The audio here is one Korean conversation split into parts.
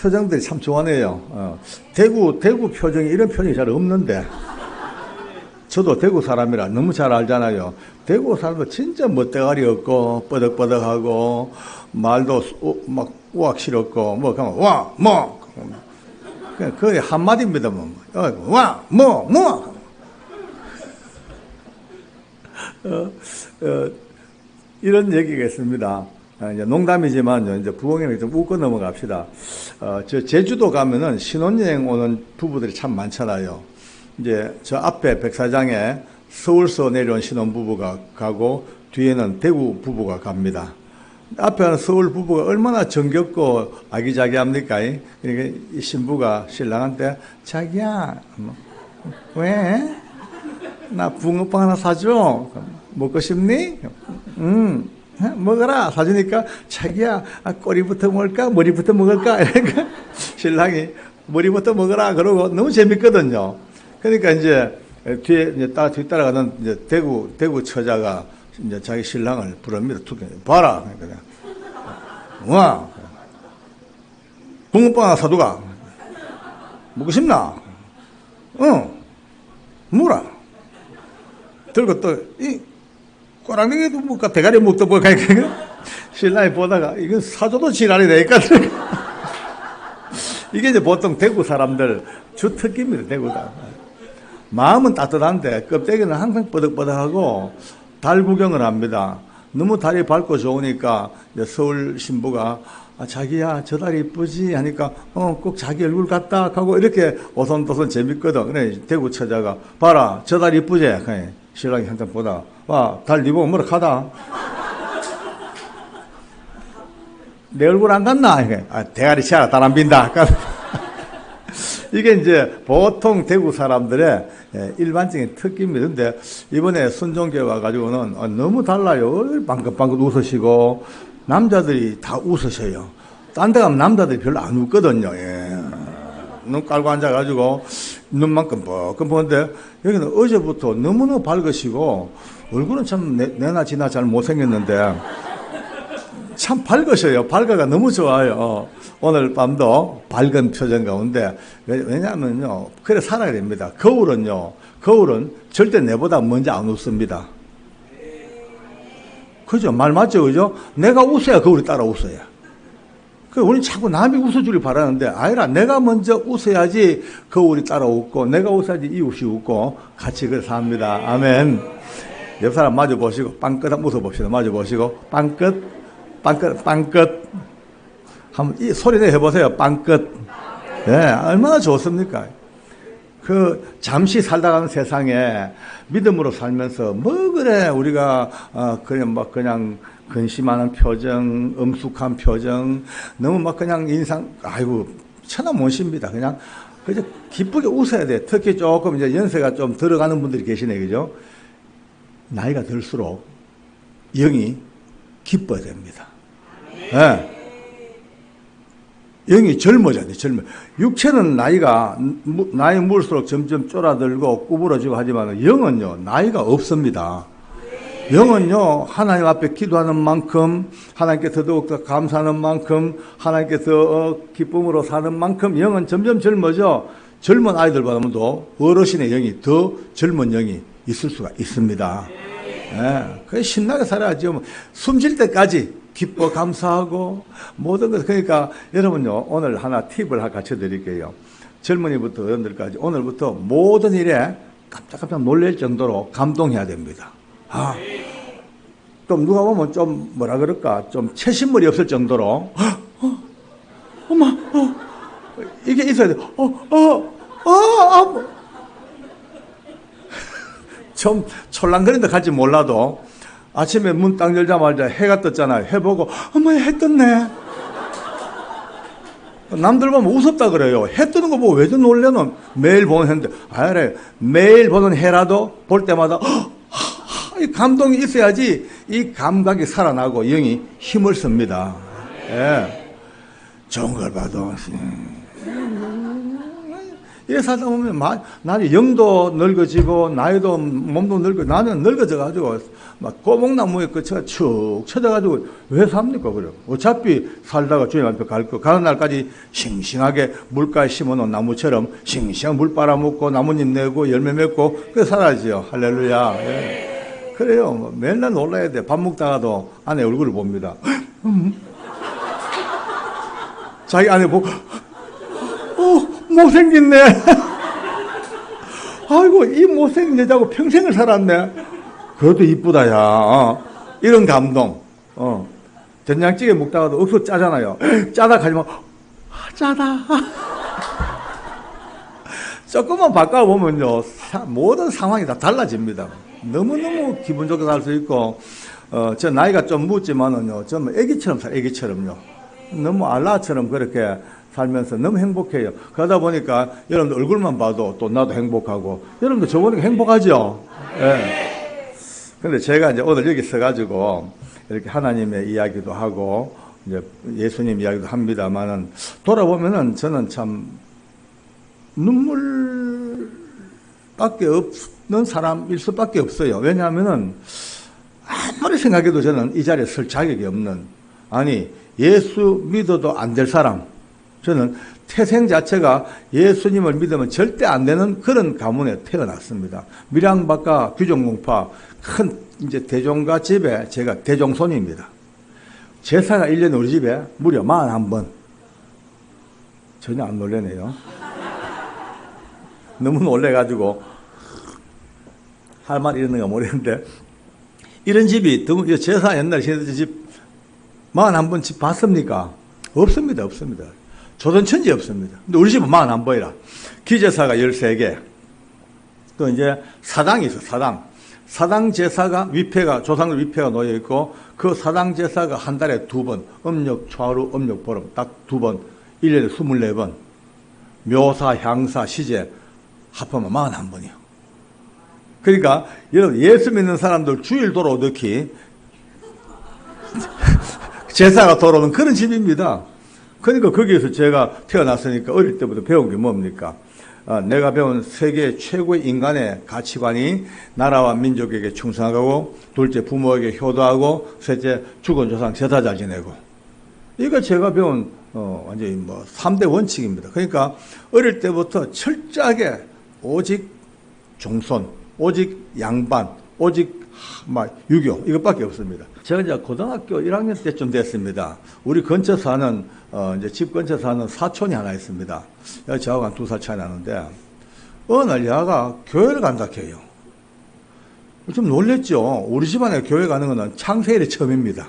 표정들이 참 좋아하네요. 대구 표정이 이런 표정이 잘 없는데. 저도 대구 사람이라 너무 잘 알잖아요. 대구 사람도 진짜 멋대가리 없고, 뻐덕뻐덕하고, 말도 막 우악스럽고, 뭐, 가면, 와, 뭐. 그냥 거의 한마디입니다, 뭐. 와, 뭐. 이런 얘기가 있습니다. 이제 농담이지만 이제 부엉이는 좀 웃고 넘어갑시다. 저 제주도 가면은 신혼여행 오는 부부들이 참 많잖아요. 이제 저 앞에 백사장에 서울서 내려온 신혼부부가 가고 뒤에는 대구 부부가 갑니다. 앞에는 서울 부부가 얼마나 정겹고 아기자기합니까? 그러니까 이 신부가 신랑한테 자기야, 왜? 나 붕어빵 하나 사줘. 먹고 싶니? 먹어라. 사주니까 자기야, 꼬리부터 먹을까? 머리부터 먹을까? 이러니까 신랑이 머리부터 먹어라. 그러고 너무 재밌거든요. 그러니까 이제 뒤에 이제 뒤따라가는 이제 대구 처자가 이제 자기 신랑을 부릅니다. 봐라. 그러니까 와, 붕어빵 하나 사두가. 먹고 싶나? 뭐라? 들고 또, 꼬랑내기도 먹까, 대가리 먹도 먹까, 신랑이 보다가, 이건 사줘도 지랄이 되니까. 이게 이제 보통 대구 사람들 주 특기입니다, 대구다. 마음은 따뜻한데, 껍데기는 항상 뻐덕뻐덕하고, 달 구경을 합니다. 너무 달이 밝고 좋으니까, 이제 서울 신부가, 자기야, 저 달 이쁘지? 하니까, 꼭 자기 얼굴 같다? 하고, 이렇게 오손도손 재밌거든. 그래, 대구 처자가, 봐라, 저 달 이쁘지? 신랑이 한참 보다, 와, 달 니 보고 뭐라 하다? 내 얼굴 안 같나? 대가리 치아라, 달 안 빈다. 이게 이제 보통 대구 사람들의 일반적인 특기입니다. 근데 이번에 순종교회 와가지고는 너무 달라요. 방긋방긋 웃으시고, 남자들이 다 웃으셔요. 딴 데 가면 남자들이 별로 안 웃거든요. 눈 깔고 앉아가지고 눈만큼 뻐끔뻔한데 여기는 어제부터 너무너무 밝으시고 얼굴은 참 내나 지나 잘 못생겼는데 참 밝으셔요. 밝아가 너무 좋아요. 오늘 밤도 밝은 표정 가운데 왜냐하면요 그래 살아야 됩니다. 거울은 절대 내보다 먼저 안 웃습니다. 그죠? 말 맞죠? 그죠? 내가 웃어야 거울이 따라 웃어야. 우리는 자꾸 남이 웃어주길 바라는데, 아니라 내가 먼저 웃어야지 거울이 따라 웃고, 내가 웃어야지 이웃이 웃고, 같이 그래서 삽니다. 아멘. 옆 사람 마주 보시고, 빵긋 한번 웃어봅시다. 마주 보시고, 빵긋. 한번 이 소리 내 해보세요. 빵긋. 예, 얼마나 좋습니까? 잠시 살다 가는 세상에 믿음으로 살면서, 그래, 우리가, 그냥 근심하는 표정, 엄숙한 표정, 너무 그냥 아이고, 천하몬시입니다. 그냥 기쁘게 웃어야 돼. 특히 조금 이제 연세가 좀 들어가는 분들이 계시네, 그죠? 나이가 들수록 영이 기뻐야 됩니다. 네. 영이 젊어져야 돼, 육체는 나이 물수록 점점 쫄아들고 구부러지고 하지만 영은요, 나이가 없습니다. 영은요, 하나님 앞에 기도하는 만큼, 하나님께 더더욱 감사하는 만큼, 하나님께 더 기쁨으로 사는 만큼 영은 점점 젊어져. 젊은 아이들보다도 어르신의 영이 더 젊은 영이 있을 수가 있습니다. 네, 그래 신나게 살아야죠. 숨쉴 때까지 기뻐 감사하고 모든 것. 그러니까 여러분요, 오늘 하나 팁을 가르쳐 드릴게요. 젊은이부터 어른들까지 오늘부터 모든 일에 깜짝깜짝 놀랄 정도로 감동해야 됩니다. 좀 누가 보면 좀 뭐라 그럴까, 좀 채신물이 없을 정도로, 엄마, 이게 있어야 돼. 좀 촐랑거린다 갈지 몰라도 아침에 문 딱 열자마자 해가 떴잖아요. 해 보고, 엄마, 해 떴네. 남들 보면 우습다 그래요. 해 뜨는 거 보고 왜 저 놀래는? 매일 보는 해인데, 그래, 매일 보는 해라도 볼 때마다, 이 감동이 있어야지 이 감각이 살아나고 영이 힘을 씁니다. 예. 좋은 걸 봐도 이래 살다 보면 나중에 영도 늙어지고 나이도 몸도 나는 늙어져가지고 막 꼬목나무에 끝에가 축 쳐져가지고 왜 삽니까? 그래. 어차피 살다가 주님 앞에 갈 거. 가는 날까지 싱싱하게 물가에 심어놓은 나무처럼 싱싱한 물 빨아먹고 나뭇잎 내고 열매 맺고 그래 살아야지요. 할렐루야. 예. 그래요. 뭐 맨날 놀라야 돼. 밥 먹다가도 아내 얼굴을 봅니다. 자기 아내 보고 못생겼네. 아이고 이 못생긴 여자하고 평생을 살았네. 그것도 이쁘다 야. 이런 감동. 된장찌개 먹다가도 억수 짜잖아요. 짜다 가지만 짜다. 조금만 바꿔보면요 모든 상황이 다 달라집니다. 너무너무 기분 좋게 살 수 있고 저 나이가 좀 묻지만은요 좀 애기처럼 애기처럼요 너무 알라처럼 그렇게 살면서 너무 행복해요. 그러다 보니까 여러분들 얼굴만 봐도 또 나도 행복하고 여러분들 저보니까 행복하죠. 예. 근데 제가 이제 오늘 여기 서가지고 이렇게 하나님의 이야기도 하고 이제 예수님 이야기도 합니다만은 돌아보면은 저는 참 눈물밖에 없는 사람일 수밖에 없어요. 왜냐하면은 아무리 생각해도 저는 이 자리에 설 자격이 없는 아니 예수 믿어도 안 될 사람 저는 태생 자체가 예수님을 믿으면 절대 안 되는 그런 가문에 태어났습니다. 밀양박가 규정공파 큰 이제 대종가 집에 제가 대종손입니다. 제사가 1년에 우리 집에 무려 41번. 전혀 안 놀래네요. 너무 놀래가지고 할 말 이러는가 모르겠는데 이런 집이 제사 옛날에 집 41번 집 봤습니까? 없습니다. 없습니다. 조선천지 없습니다. 근데 우리 집은 41번이라 기제사가 13개 또 이제 사당이 있어. 사당 제사가 위패가 조상들 위패가 놓여 있고 그 사당 제사가 한 달에 2번 음력 초하루 음력 보름 딱 2번 1년에 24번 묘사 향사 시제 합하면 41번이요. 그러니까 여러분 예수 믿는 사람들 주일 돌아오 넣기 제사가 돌아오는 그런 집입니다. 그러니까 거기에서 제가 태어났으니까 어릴 때부터 배운 게 뭡니까? 내가 배운 세계 최고의 인간의 가치관이 나라와 민족에게 충성하고 둘째 부모에게 효도하고 셋째 죽은 조상 제사 잘 지내고 이거 제가 배운 완전히 3대 원칙입니다. 그러니까 어릴 때부터 철저하게 오직 종손, 오직 양반, 오직 유교 이것밖에 없습니다. 제가 이제 고등학교 1학년 때쯤 됐습니다. 우리 근처 사는 이제 집 근처 사는 사촌이 하나 있습니다. 저하고 한 2살 차이 나는데 어느 날 얘가 교회를 간다 해요. 좀 놀랬죠. 우리 집안에 교회 가는 거는 창세일이 처음입니다.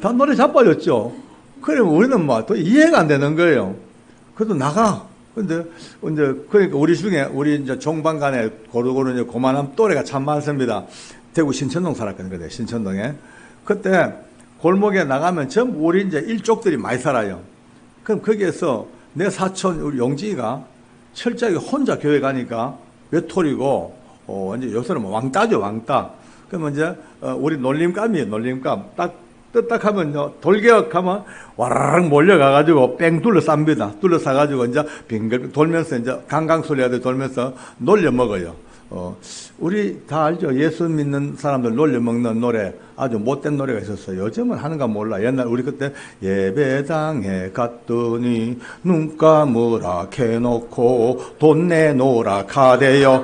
다 노래 자빠졌죠. 그러면 우리는 또 이해가 안 되는 거예요. 그래도 나가. 근데 이제 그러니까 우리 중에 우리 이제 종반간에 고루고루 이제 고만한 또래가 참 많습니다. 대구 신천동 살았거든요. 신천동에. 그때 골목에 나가면 전부 우리 이제 일족들이 많이 살아요. 그럼 거기에서 내 사촌 우리 용진이가 철저하게 혼자 교회 가니까 외톨이고 이제 요새는 왕따죠, 왕따. 그러면 이제 우리 놀림감이에요, 놀림감. 딱 하면요, 돌개혁하면 와라락 몰려가가지고 뺑 둘러쌉니다. 둘러싸가지고 이제 빙글 돌면서 이제 강강술래들 돌면서 놀려먹어요. 우리 다 알죠? 예수 믿는 사람들 놀려먹는 노래, 아주 못된 노래가 있었어요. 요즘은 하는가 몰라. 옛날 우리 그때 예배당에 갔더니 눈 감으라 캐놓고 돈 내놓으라 카대요.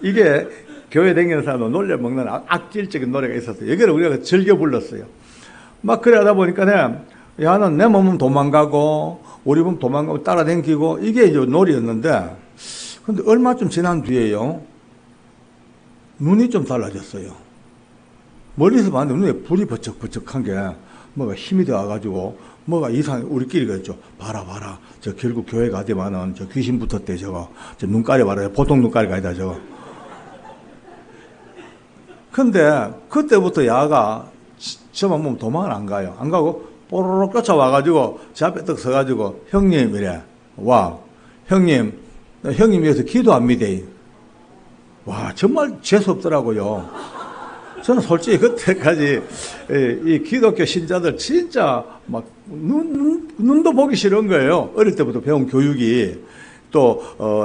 이게 교회 다니는 사람도 놀려먹는 악질적인 노래가 있었어요. 여기를 우리가 즐겨 불렀어요. 막 그래 하다 보니까 야는 내 몸은 도망가고 우리 몸 도망가고 따라다니고 이게 이제 놀이였는데 근데 얼마쯤 지난 뒤에요. 눈이 좀 달라졌어요. 멀리서 봤는데 눈에 불이 버쩍버쩍한 게 뭐가 힘이 되어가지고 뭐가 이상 우리끼리 그랬죠. 봐라 저 결국 교회 가더만은 저 귀신 붙었대 저거 저 눈깔이 봐라 보통 눈깔이가 아니다 저거. 근데 그때부터 야가 저만 보면 도망을 안 가요. 안 가고 뽀로로 쫓아와가지고 제 앞에 딱 서가지고 형님 이래 와 형님 위해서 기도합니다. 와 정말 재수없더라고요. 저는 솔직히 그때까지 이 기독교 신자들 진짜 막 눈도 보기 싫은 거예요. 어릴 때부터 배운 교육이. 또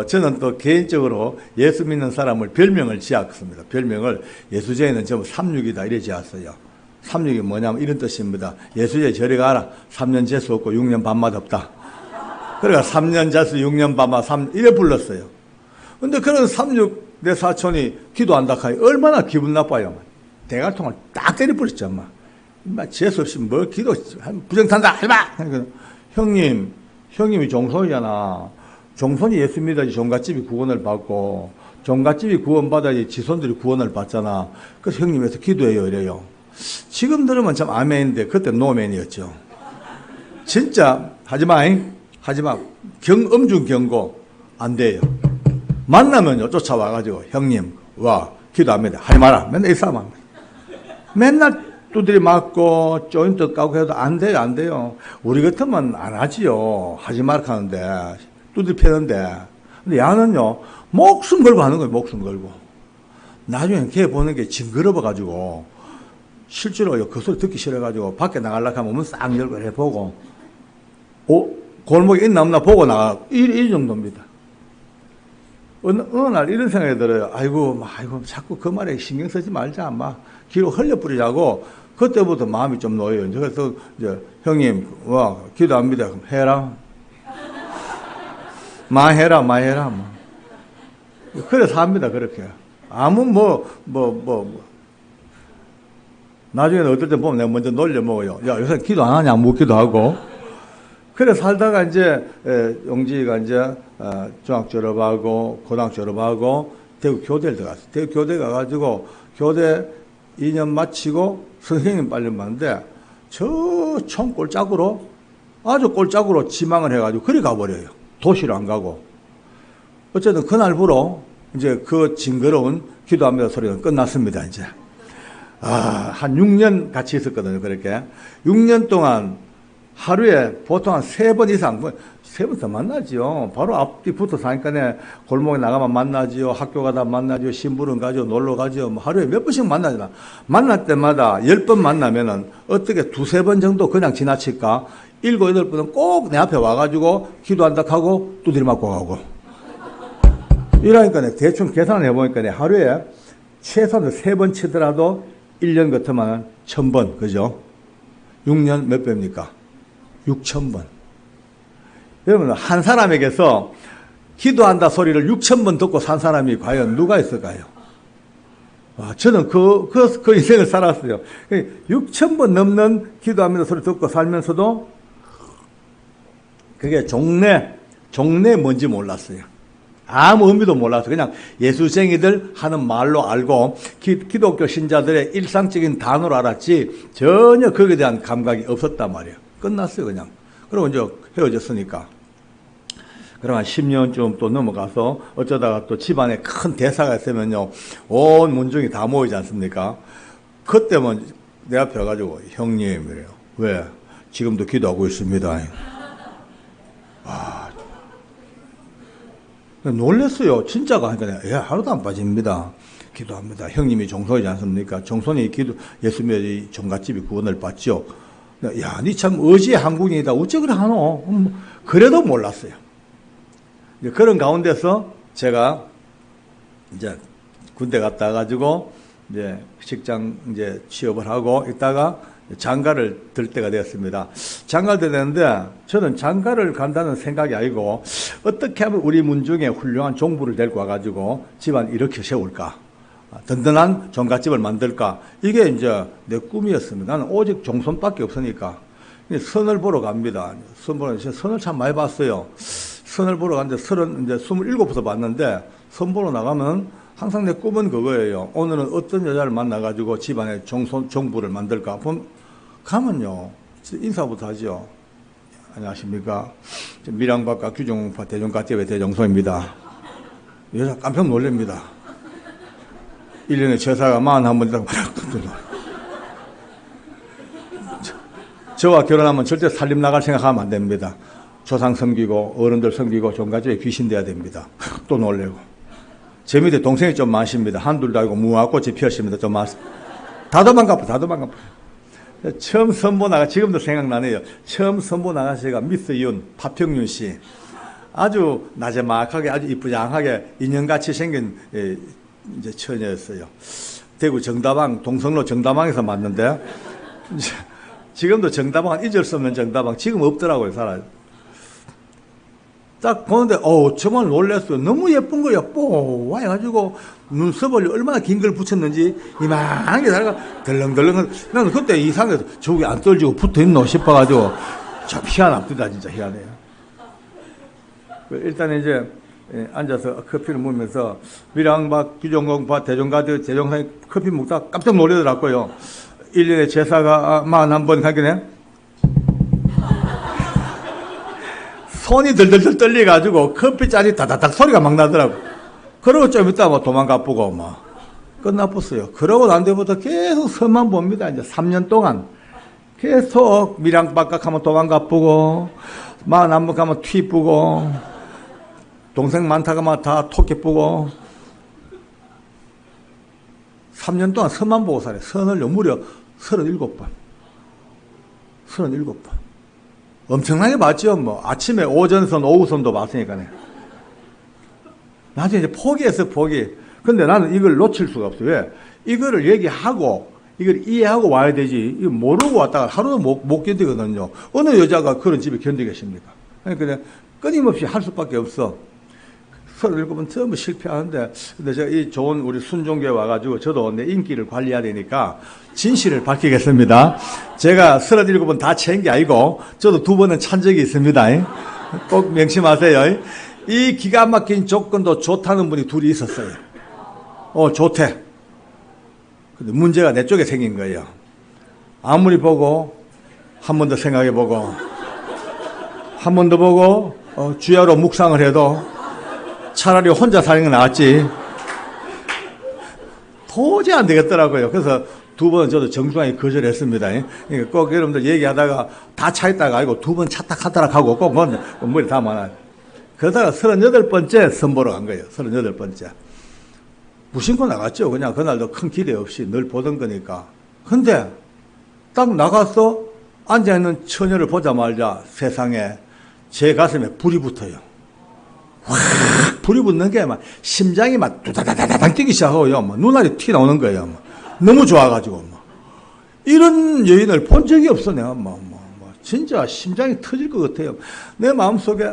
저는 또 개인적으로 예수 믿는 사람을 별명을 지었습니다. 별명을 예수제에는 전부 36이다 이래 지었어요. 36이 뭐냐면 이런 뜻입니다. 예수제 저리 가라. 3년 재수 없고 6년 밤맛 없다. 그러니까 3년 재수 6년 밤맛 이래 불렀어요. 근데 그런 36 내 사촌이 기도한다 하니 얼마나 기분 나빠요. 대갈통을 딱 때려 부렸죠. 재수 없이 뭐 기도 부정탄다 해봐. 그러니까 형님이 종손이잖아. 종손이 예수 믿어야지 종갓집이 구원을 받고 종갓집이 구원받아야지 지손들이 구원을 받잖아. 그래서 형님에서 기도해요 이래요. 지금 들으면 참 아멘인데 그때 노멘이었죠. 진짜 하지마. 엄중 경고 안 돼요. 만나면요 쫓아와가지고 형님 와 기도합니다. 하지 마라. 맨날 이 싸움만. 맨날 두드리 맞고 조인트 까고 해도 안 돼요. 우리 같으면 안 하지요. 하지 마라 하는데 두드리 패는데. 근데 야는요 목숨 걸고 하는 거예요. 목숨 걸고. 나중에 걔 보는 게 징그러워가지고 실제로 그 소리 듣기 싫어가지고 밖에 나가려고 하면 문 싹 열고 해보고 골목에 있나 없나 보고 나가. 이 정도입니다. 어느 날 이런 생각이 들어요. 아이고, 자꾸 그 말에 신경 쓰지 말자. 기로 흘려뿌리자고. 그때부터 마음이 좀 놓여요. 그래서, 형님, 와, 기도합니다. 그럼 해라. 해라. 그래서 합니다, 그렇게. 나중에는 어떨 때 보면 내가 먼저 놀려 먹어요. 야, 요새 기도 안 하냐? 묻기도 하고. 그래 살다가 이제 용지가 이제 중학 졸업하고 고등학교 졸업하고 대구 교대를 들어갔어요. 대구 교대 가가지고 교대 2년 마치고 선생님 빨리 봤는데 저 총 꼴짝으로 아주 꼴짝으로 지망을 해가지고 그리 가버려요. 도시로 안 가고. 어쨌든 그날부로 이제 그 징그러운 기도합니다 소리가 끝났습니다. 이제 한 6년 같이 있었거든요. 그렇게 6년 동안 하루에 보통 한 3번 이상, 3번 더 만나지요. 바로 앞뒤 붙어 사니까 골목에 나가면 만나지요. 학교 가다 만나지요. 심부름 가죠. 놀러 가죠. 하루에 몇 번씩 만나잖아. 만날 때마다 10번 만나면은 어떻게 2-3번 정도 그냥 지나칠까? 7-8번은 꼭 내 앞에 와가지고 기도한다 하고 두드리 맞고 가고. 이러니까 대충 계산을 해보니까 하루에 최소한 3번 치더라도 1년 같으면 1000번. 그죠? 6년 몇 배입니까? 6000번. 여러분, 한 사람에게서 기도한다 소리를 6000번 듣고 산 사람이 과연 누가 있을까요? 저는 그 인생을 살았어요. 6000번 넘는 기도합니다 소리 듣고 살면서도 그게 종래 뭔지 몰랐어요. 아무 의미도 몰랐어요. 그냥 예수쟁이들 하는 말로 알고 기독교 신자들의 일상적인 단어로 알았지 전혀 거기에 대한 감각이 없었단 말이에요. 끝났어요, 그냥. 그리고 이제 헤어졌으니까. 그럼 한 10년쯤 또 넘어가서 어쩌다가 또 집안에 큰 대사가 있으면요, 온 문중이 다 모이지 않습니까? 그때면 내 앞에 와가지고, 형님, 이래요. 왜? 지금도 기도하고 있습니다. 놀랬어요. 진짜가. 그러니까, 하루도 안 빠집니다. 기도합니다. 형님이 종손이지 않습니까? 종손이 예수 믿이 종갓집이 구원을 받죠. 야, 니 참 어지의 한국인이다. 어째 그래 하노? 그래도 몰랐어요. 그런 가운데서 제가 이제 군대 갔다 가지고 이제 직장 이제 취업을 하고 있다가 장가를 들 때가 되었습니다. 장가를 되는데 저는 장가를 간다는 생각이 아니고 어떻게 하면 우리 문중에 훌륭한 종부를 데리고 와가지고 집안 이렇게 세울까? 든든한 종갓집을 만들까? 이게 이제 내 꿈이었습니다. 나는 오직 종손밖에 없으니까. 선을 보러 갑니다. 선을 참 많이 봤어요. 선을 보러 갔는데 이제 27부터 봤는데 선 보러 나가면 항상 내 꿈은 그거예요. 오늘은 어떤 여자를 만나가지고 집안에 종부를 만들까? 가면요. 인사부터 하죠. 안녕하십니까. 밀양박과 규종파 대종갓집의 대종소입니다. 여자 깜짝 놀랍니다. 1년에 제사가 41번 저와 결혼하면 절대 살림 나갈 생각하면 안 됩니다. 조상 섬기고 어른들 섬기고 종갓집에 귀신 돼야 됩니다. 또 놀래고. 제 밑에 동생이 좀 많습니다. 한둘도 아니고 무화꽃이 피었습니다. 좀 많습니다. 다 도망가고, 다 도망가고. 처음 선보 나가, 지금도 생각나네요. 처음 선보 나가시가 미스 윤, 파평윤 씨. 아주 나제막하게, 아주 이쁘장하게 인형같이 생긴, 이제 처녀였어요. 대구 정다방, 동성로 정다방에서 만났는데, 지금도 정다방, 잊을 수 없는 정다방, 지금 없더라고요, 살아요. 딱 보는데, 정말 놀랐어요. 너무 예쁜 거야, 뽀! 와가지고, 눈썹을 얼마나 긴 걸 붙였는지, 이만하게 다리가 덜렁덜렁. 나는 그때 이상해서, 저기 안 떨어지고 붙어 있노 싶어가지고, 참 희한합니다, 진짜 희한해요. 일단 이제, 앉아서 커피를 먹으면서, 밀양박, 규정공파, 대종가드, 대종상이 커피 먹다가 깜짝 놀라더라고요. 1년에 제사가 41번 가기네. 손이 덜덜덜 떨려가지고 커피잔이 다다닥 소리가 막 나더라고. 그러고 좀 이따 뭐 도망가쁘고 막 끝나봤어요. 그러고 난 뒤부터 계속 선만 봅니다. 이제 3년 동안 계속 밀양박각 하면 도망가쁘고 마흔한번 가면 튀 뿌고 동생 많다 가면 다 토끼 뿌고 3년 동안 선만 보고 살아요. 선을 무려 37번. 37번. 엄청나게 봤죠. 뭐 아침에 오전선, 오후선도 봤으니까요. 나중에 이제 포기해서 포기. 근데 나는 이걸 놓칠 수가 없어요. 왜? 이거를 얘기하고 이걸 이해하고 와야 되지. 이거 모르고 왔다가 하루도 못 견디거든요. 어느 여자가 그런 집에 견디겠습니까? 그러니까 끊임없이 할 수밖에 없어. 37번 전부 실패하는데, 근데 제가 이 좋은 우리 순종교에 와가지고 저도 내 인기를 관리해야 되니까 진실을 밝히겠습니다. 제가 37번 다 채인 게 아니고, 저도 2번은 찬 적이 있습니다. 꼭 명심하세요. 이 기가 막힌 조건도 좋다는 분이 둘이 있었어요. 좋대. 근데 문제가 내 쪽에 생긴 거예요. 아무리 보고, 한 번 더 생각해 보고, 한 번 더 보고, 주야로 묵상을 해도, 차라리 혼자 사는 게 나았지. 도저히 안 되겠더라고요. 그래서 2번 저도 정중하게 거절했습니다. 그러니까 꼭 여러분들 얘기하다가 다 차있다가 아니고 2번 차딱 하더라 하고 꼭 머리 다 많아요. 그러다가 38번째 선보러 간 거예요. 38번째. 무심코 나갔죠. 그냥 그날도 큰 기대 없이 늘 보던 거니까. 근데 딱 나가서 앉아있는 처녀를 보자마자 세상에 제 가슴에 불이 붙어요. 확 불이 붙는 게 막 심장이 막 두다다다당 뛰기 시작하고요. 막 눈알이 튀 나오는 거예요. 막 너무 좋아가지고 막 이런 여인을 본 적이 없어. 내가 진짜 심장이 터질 것 같아요. 내 마음속에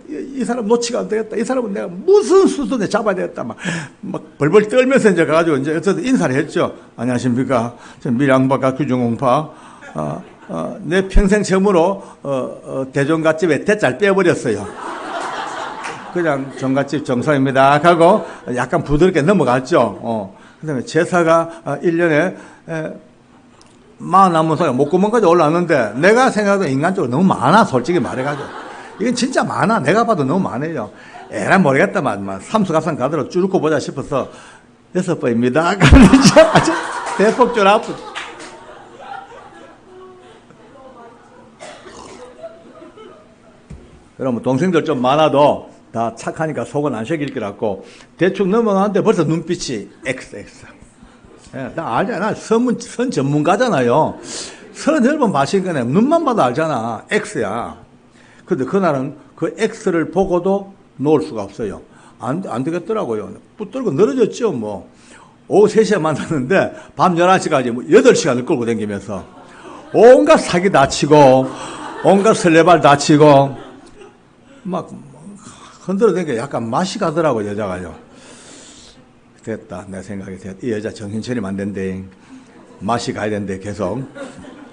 이 사람 놓치가 안 되겠다. 이 사람은 내가 무슨 수순에 잡아야 되겠다. 막 벌벌 떨면서 이제 가가지고 이제 어쨌든 인사를 했죠. 안녕하십니까. 전 밀양박과 규정공파. 내 평생 처음으로 대종갓집에 대짤 빼버렸어요. 그냥 종갓집 정사입니다 하고 약간 부드럽게 넘어갔죠. 그 다음에 제사가 1년에 41번 목구멍까지 올라왔는데 내가 생각해도 인간적으로 너무 많아. 솔직히 말해가지고 이건 진짜 많아. 내가 봐도 너무 많아요. 에라 모르겠다만 삼수갑산 가더라도 쭈르고 보자 싶어서 6번입니다. 아주 대폭줄 아프. 그러면 동생들 좀 많아도 다 착하니까 속은 안 새길 것 같고 대충 넘어가는데 벌써 눈빛이 XX. 나 알잖아. 선 전문가잖아요. 38번 마신 거네. 눈만 봐도 알잖아. X야. 근데 그날은 그 X를 보고도 놓을 수가 없어요. 안 되겠더라고요. 붙들고 늘어졌죠, 뭐. 오후 3시에 만났는데 밤 11시까지 8시간을 끌고 다니면서 온갖 사기 다 치고 온갖 설레발 다 치고 막 흔들어 다니까 약간 맛이 가더라고, 여자가요. 됐다. 내 생각에 됐다. 이 여자 정신차리면 안 된대. 맛이 가야 된대, 계속.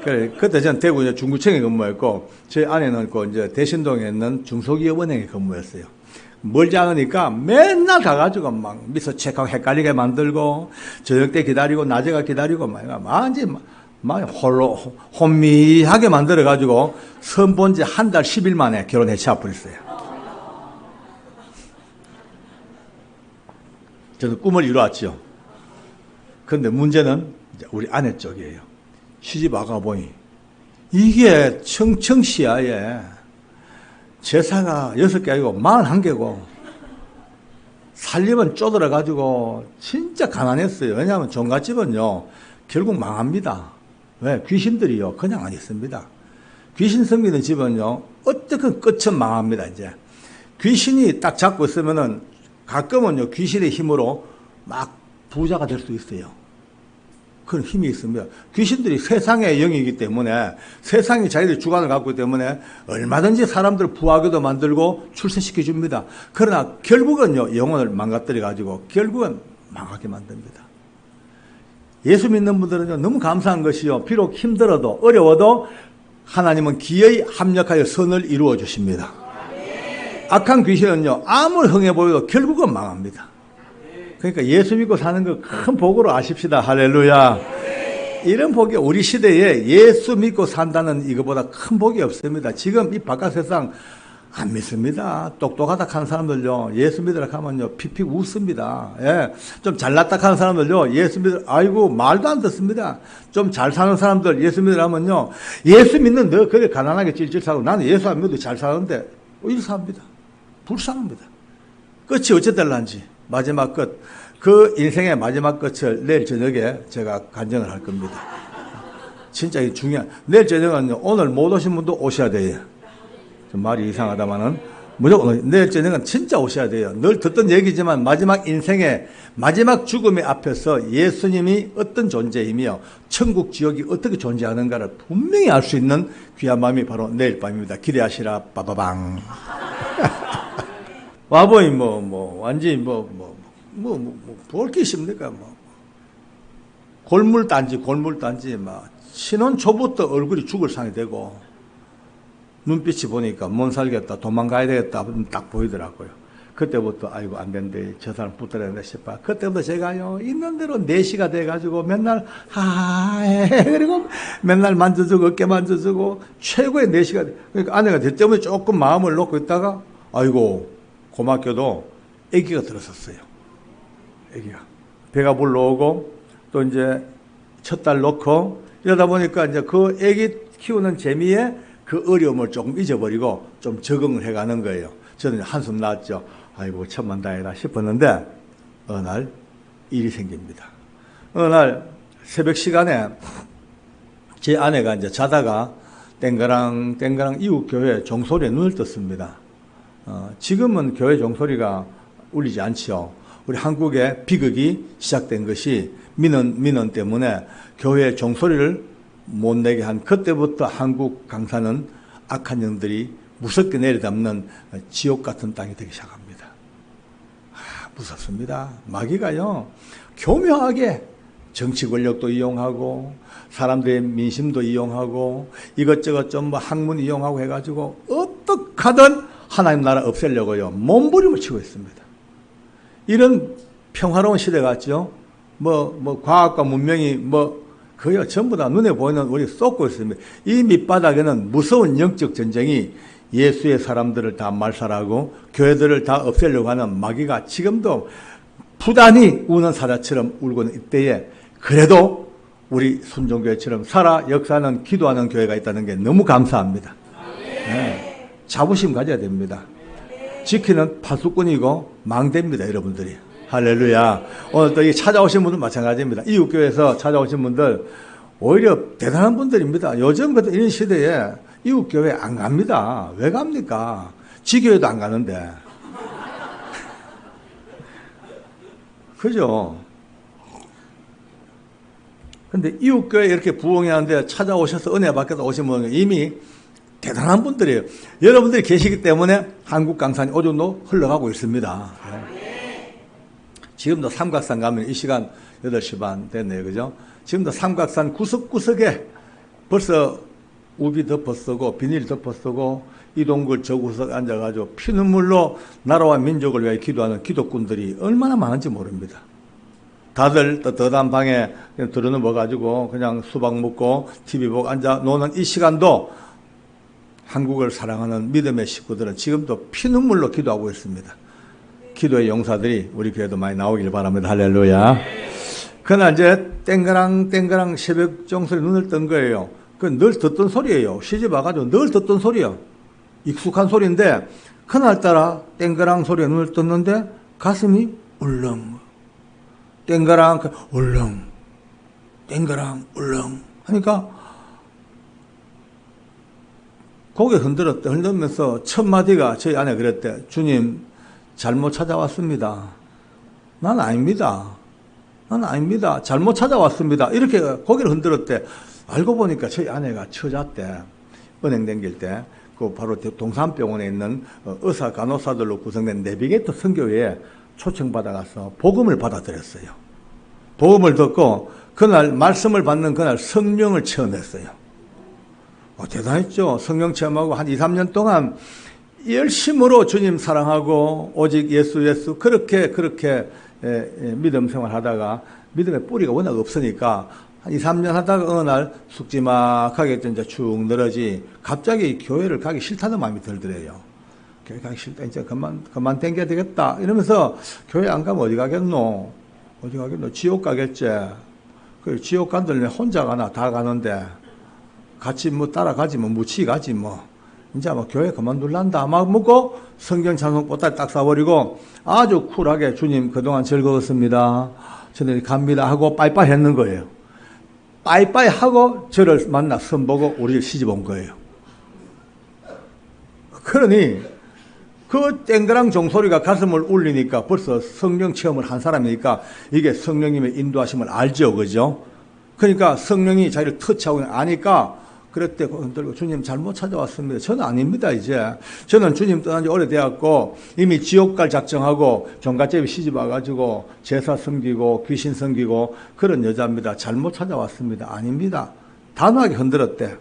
그래, 그때 전 대구 중구청에 근무했고, 제 아내는 그 이제 대신동에 있는 중소기업은행에 근무했어요. 멀지 않으니까 맨날 가가지고 막 미소 체크하고 헷갈리게 만들고, 저녁 때 기다리고, 낮에가 기다리고, 막 홀로, 혼미하게 만들어가지고, 선본 지 한 달 10일 만에 결혼해 치아버렸어요. 저는 꿈을 이루었죠. 그런데 문제는 우리 아내 쪽이에요. 시집 와가보니 이게 청청시야에 제사가 6개 아니고 41개고 살림은 쪼들어가지고 진짜 가난했어요. 왜냐하면 종갓집은요 결국 망합니다. 왜? 귀신들이요. 그냥 안 있습니다. 귀신 섬기는 집은요, 어떻게 끝은 망합니다, 이제. 귀신이 딱 잡고 있으면은 가끔은요, 귀신의 힘으로 막 부자가 될 수 있어요. 그런 힘이 있습니다. 귀신들이 세상의 영이기 때문에 세상이 자기들 주관을 갖고 있기 때문에 얼마든지 사람들을 부하게도 만들고 출세시켜 줍니다. 그러나 결국은요, 영혼을 망가뜨려 가지고 결국은 망하게 만듭니다. 예수 믿는 분들은요, 너무 감사한 것이요, 비록 힘들어도 어려워도 하나님은 기어이 합력하여 선을 이루어 주십니다. 악한 귀신은요, 아무리 흥해 보여도 결국은 망합니다. 그러니까 예수 믿고 사는 거 큰 복으로 아십시다. 할렐루야. 이런 복이 우리 시대에 예수 믿고 산다는 이거보다 큰 복이 없습니다. 지금 이 바깥 세상 안 믿습니다. 똑똑하다 하는 사람들요, 예수 믿으라 하면요, 픽픽 웃습니다. 예. 좀 잘났다 하는 사람들요, 예수 믿으라, 아이고, 말도 안 듣습니다. 좀 잘 사는 사람들, 예수 믿으라 하면요, 예수 믿는 너, 그래, 가난하게 찔찔 사고, 나는 예수 안 믿어도 잘 사는데, 이렇게 삽니다. 불쌍합니다. 끝이 어째 될란지, 마지막 끝. 그 인생의 마지막 끝을 내일 저녁에 제가 간증을 할 겁니다. 진짜 중요한, 내일 저녁은 오늘 못 오신 분도 오셔야 돼요. 좀 말이 이상하다마는 무조건 내일 저녁은 진짜 오셔야 돼요. 늘 듣던 얘기지만 마지막 인생의 마지막 죽음의 앞에서 예수님이 어떤 존재이며 천국 지옥이 어떻게 존재하는가를 분명히 알 수 있는 귀한 밤이 바로 내일 밤입니다. 기대하시라. 빠바방. 와보이 완전히 볼 게 있습니까? 골물단지 막 신혼 초부터 얼굴이 죽을 상이 되고 눈빛이 보니까 못 살겠다, 도망가야 되겠다 딱 보이더라고요. 그때부터 아이고 안 된대, 저 사람 붙들어야 된다 싶어. 그때부터 제가요, 있는 대로 4시가 돼가지고 맨날 그리고 맨날 만져주고 어깨 만져주고 최고의 4시가 돼. 그러니까 아내가 저 때문에 조금 마음을 놓고 있다가 아이고 고맙게도 아기가 들었었어요. 아기가 배가 불러오고 또 이제 첫 달 놓고 이러다 보니까 이제 그 아기 키우는 재미에 그 어려움을 조금 잊어버리고 좀 적응을 해가는 거예요. 저는 한숨 나왔죠. 아이고 천만다행이다 싶었는데 어느 날 일이 생깁니다. 어느 날 새벽 시간에 제 아내가 이제 자다가 땡가랑 이웃 교회 종소리에 눈을 떴습니다. 지금은 교회 종소리가 울리지 않죠. 우리 한국에 비극이 시작된 것이 민원 때문에 교회 종소리를 못 내게 한 그때부터 한국 강산은 악한 영들이 무섭게 내려담는 지옥 같은 땅이 되기 시작합니다. 무섭습니다. 마귀가요, 교묘하게 정치 권력도 이용하고 사람들의 민심도 이용하고 이것저것 좀 학문 이용하고 해가지고 어떻게 하든 하나님 나라 없애려고요, 몸부림을 치고 있습니다. 이런 평화로운 시대 같죠? 과학과 문명이 거의 전부 다 눈에 보이는 우리 쏟고 있습니다. 이 밑바닥에는 무서운 영적 전쟁이 예수의 사람들을 다 말살하고 교회들을 다 없애려고 하는 마귀가 지금도 부단히 우는 사자처럼 울고 있는 이때에 그래도 우리 순종교회처럼 살아 역사하는 기도하는 교회가 있다는 게 너무 감사합니다. 네. 자부심 가져야 됩니다. 지키는 파수꾼이고 망대입니다, 여러분들이. 할렐루야. 오늘 또 이 찾아오신 분들 마찬가지입니다. 이웃교회에서 찾아오신 분들 오히려 대단한 분들입니다. 요즘 같은 이런 시대에 이웃교회 안 갑니다. 왜 갑니까? 지교회도 안 가는데. 그죠? 근데 이웃교회 이렇게 부흥하는데 찾아오셔서 은혜 받겠다 오신 분은 이미 대단한 분들이에요. 여러분들이 계시기 때문에 한국 강산이 어느 정도 흘러가고 있습니다. 지금도 삼각산 가면 이 시간 8시 반 됐네요. 그죠? 지금도 삼각산 구석구석에 벌써 우비 덮어쓰고 비닐 덮어쓰고 이 동굴 저 구석 앉아가지고 피눈물로 나라와 민족을 위해 기도하는 기독군들이 얼마나 많은지 모릅니다. 다들 뜨뜻한 방에 들어누워가지고 그냥 수박 먹고 TV 보고 앉아 노는 이 시간도 한국을 사랑하는 믿음의 식구들은 지금도 피눈물로 기도하고 있습니다. 기도의 용사들이 우리 교회도 많이 나오길 바랍니다. 할렐루야. 그러나 이제 땡그랑 새벽 종소리 눈을 뜬 거예요. 그 늘 듣던 소리예요. 시집 와가지고 늘 듣던 소리예요. 익숙한 소리인데 그날따라 땡그랑 소리에 눈을 떴는데 가슴이 울렁. 땡그랑 울렁. 땡그랑 울렁 하니까 고개 흔들면서 첫 마디가 저희 아내 그랬대. 주님, 잘못 찾아왔습니다. 난 아닙니다. 난 아닙니다. 잘못 찾아왔습니다. 이렇게 고개를 흔들었대. 알고 보니까 저희 아내가 처자 때, 은행 다닐 때, 그 바로 동산병원에 있는 의사 간호사들로 구성된 내비게이터 선교회에 초청받아가서 복음을 받아들였어요. 복음을 듣고 그날 말씀을 받는 그날 성령을 체험했어요. 대단했죠. 성령 체험하고 한 2, 3년 동안 열심으로 주님 사랑하고 오직 예수 그렇게 믿음 생활하다가 믿음의 뿌리가 워낙 없으니까 한 2, 3년 하다가 어느 날 쑥지막하게 이제 쭉 늘어지 갑자기 교회를 가기 싫다는 마음이 들더래요. 교회 가기 싫다. 이제 그만 댕겨야 되겠다. 이러면서 교회 안 가면 어디 가겠노? 지옥 가겠지. 그 지옥 간들 혼자 가나 다 가는데 같이 따라가지 무치 가지 이제 교회 그만둘란다 막 묻고 성경 찬송 보따리 딱 싸버리고 아주 쿨하게 주님 그동안 즐거웠습니다. 저는 갑니다 하고 빠이빠이 했는 거예요. 빠이빠이 하고 저를 만나 선보고 우리를 시집 온 거예요. 그러니 그 땡그랑 종소리가 가슴을 울리니까 벌써 성령 체험을 한 사람이니까 이게 성령님의 인도하심을 알죠. 그죠? 그러니까 성령이 자기를 터치하고 아니까 그랬대. 흔들고 주님 잘못 찾아왔습니다. 저는 아닙니다. 이제 저는 주님 떠난 지 오래되었고 이미 지옥 갈 작정하고 종갓집에 시집 와가지고 제사 섬기고 귀신 섬기고 그런 여자입니다. 잘못 찾아왔습니다. 아닙니다. 단호하게 흔들었대.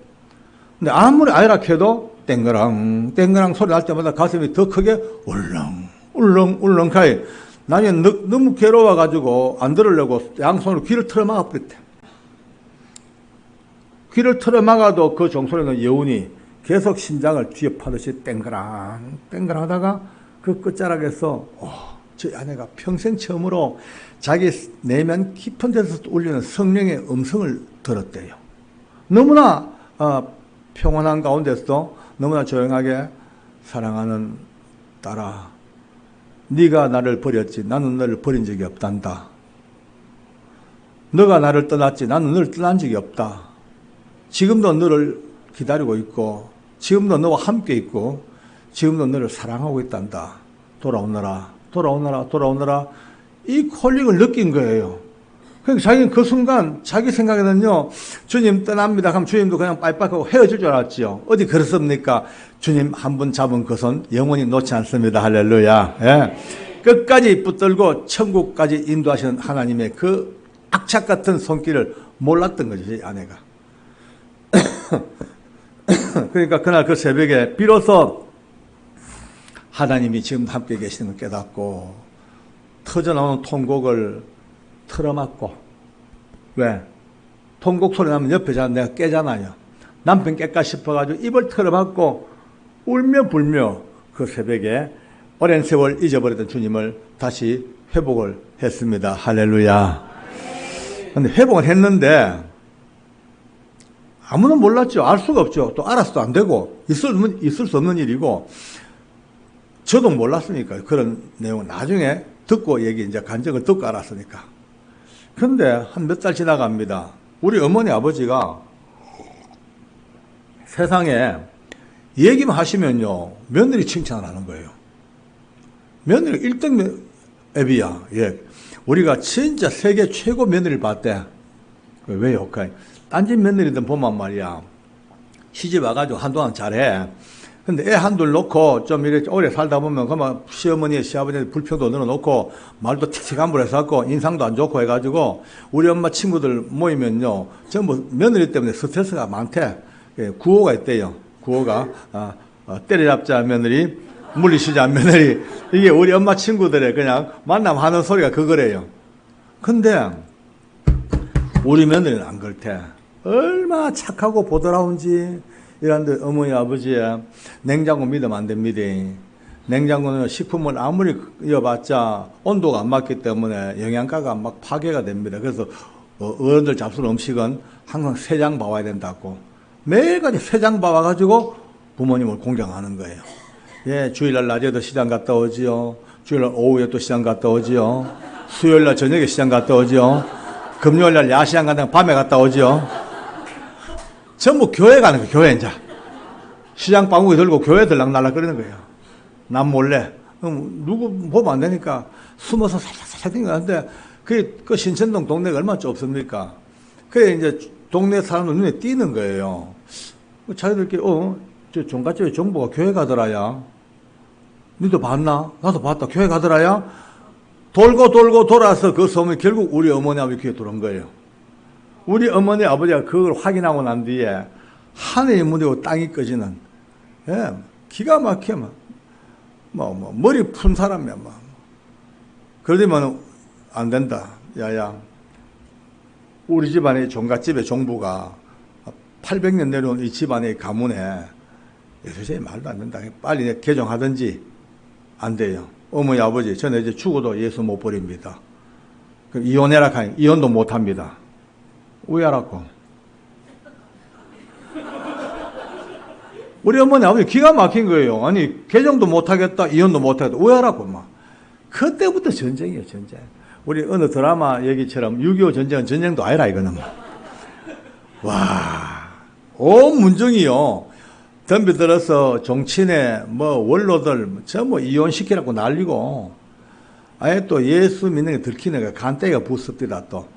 근데 아무리 아이락해도 땡그랑 소리 날 때마다 가슴이 더 크게 울렁가이. 나는 너무 괴로워가지고 안 들으려고 양손으로 귀를 틀어막아 버렸대. 귀를 틀어막아도 그 종소리는 여운이 계속 심장을 뒤에 파듯이 땡그랑 하다가 그 끝자락에서 저희 아내가 평생 처음으로 자기 내면 깊은 데서 울리는 성령의 음성을 들었대요. 너무나 평온한 가운데서도 너무나 조용하게 사랑하는 딸아, 네가 나를 버렸지 나는 너를 버린 적이 없단다. 너가 나를 떠났지 나는 너를 떠난 적이 없다. 지금도 너를 기다리고 있고 지금도 너와 함께 있고 지금도 너를 사랑하고 있단다. 돌아오너라 이 콜링을 느낀 거예요. 그러니까 자기는 그 순간 자기 생각에는요 주님 떠납니다 하면 주님도 그냥 빠이빠이하고 헤어질 줄 알았지요. 어디 그렇습니까? 주님 한 번 잡은 그 손 영원히 놓지 않습니다. 할렐루야. 예. 끝까지 붙들고 천국까지 인도하시는 하나님의 그 악착 같은 손길을 몰랐던 거죠. 제 아내가. 그러니까 그날 그 새벽에 비로소 하나님이 지금 함께 계시는 걸 깨닫고 터져나오는 통곡을 틀어막고. 왜? 통곡 소리 나면 옆에 내가 깨잖아요. 남편 깰까 싶어가지고 입을 틀어막고 울며 불며 그 새벽에 오랜 세월 잊어버렸던 주님을 다시 회복을 했습니다. 할렐루야. 근데 회복을 했는데 아무도 몰랐죠. 알 수가 없죠. 또 알아서도 안 되고 있을 수 없는 일이고 저도 몰랐으니까 그런 내용은 나중에 듣고 이제 간증을 듣고 알았으니까. 그런데 한 몇 달 지나갑니다. 우리 어머니 아버지가 세상에 얘기만 하시면요 며느리 칭찬을 하는 거예요. 며느리 1등 앱이야. 예. 우리가 진짜 세계 최고 며느리를 봤대. 왜요? 딴 집 며느리들 보면 말이야 시집 와가지고 한동안 잘해. 근데 애 한둘 놓고 좀 이렇게 오래 살다 보면 그만 시어머니 시아버지 불평도 늘어놓고 말도 틱틱함부로 해서갖고 인상도 안 좋고 해가지고 우리 엄마 친구들 모이면요 전부 며느리 때문에 스트레스가 많대. 구호가 있대요. 구호가 때려잡자 며느리 물리시자 며느리. 이게 우리 엄마 친구들의 그냥 만남하는 소리가 그거래요. 근데 우리 며느리는 안 그렇대. 얼마나 착하고 보드라운지. 이런데 어머니 아버지의 냉장고 믿으면 안 됩니다. 냉장고는 식품을 아무리 이어봤자 온도가 안 맞기 때문에 영양가가 막 파괴가 됩니다. 그래서 어른들 잡수는 음식은 항상 새 장 봐와야 된다고. 매일같이 새 장 봐와가지고 부모님을 공경하는 거예요. 예, 주일날 낮에도 시장 갔다 오지요. 주일날 오후에 또 시장 갔다 오지요. 수요일날 저녁에 시장 갔다 오지요. 금요일날 야시장 간다고 밤에 갔다 오죠. 전부 교회 가는 거예요. 교회 이제 시장 방울이 들고 교회 들락날락 거리는 거예요. 남 몰래. 누구 보면 안 되니까 숨어서 살살살 댕기는데 그 신천동 동네가 얼마나 좁습니까? 그래 이제 동네 사람들 눈에 띄는 거예요. 자기들끼리 저 종갓집에 정보가 교회 가더라야. 너도 봤나? 나도 봤다. 교회 가더라야. 돌고 돌아서 그 소문이 결국 우리 어머니 아버지 귀에 들어온 거예요. 우리 어머니 아버지가 그걸 확인하고 난 뒤에 하늘이 무너지고 땅이 꺼지는, 예, 기가 막혀. 머리 푼 사람이야. 그러면 안 된다. 야야, 우리 집안의 종갓집의 종부가 800년 내려온 이 집안의 가문에 예수님이 말도 안 된다. 빨리 개종하든지. 안 돼요. 어머니 아버지 저는 이제 죽어도 예수 못 버립니다. 그럼 이혼해라 하니 이혼도 못 합니다. 왜 하라고? 우리 어머니 아버지 기가 막힌 거예요. 아니 개종도 못 하겠다, 이혼도 못 하겠다. 왜 하라고 막. 그때부터 전쟁이에요, 전쟁. 우리 어느 드라마 얘기처럼 6.25 전쟁은 전쟁도 아니라 이거는. 와, 온 문정이요. 덤벼들어서 종친회 원로들 전부 이혼시키라고 난리고, 아예 또 예수 믿는 게 들키는 거 간때가 부습디다. 또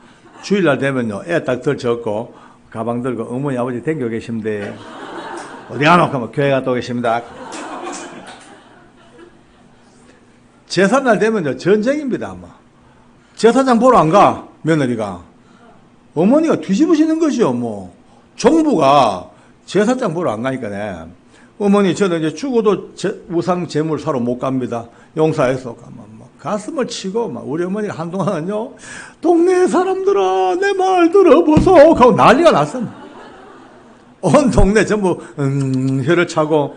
주일날 되면요 애 딱 들적고 가방 들고 어머니 아버지 댕겨 계신데 어디 안 오고 교회 갔다 오겠습니다. 제사날 되면요 전쟁입니다. 아마 제사장 보러 안 가 며느리가. 어머니가 뒤집으시는 거죠. 정부가 제사장 보러 안 가니까네. 어머니 저는 이제 죽어도 우상 제물 사러 못 갑니다. 용사에서 가면 가슴을 치고 우리 어머니가 한동안은요 동네 사람들아 내 말 들어보소 하고 난리가 났습니다. 온 동네 전부 혀를 차고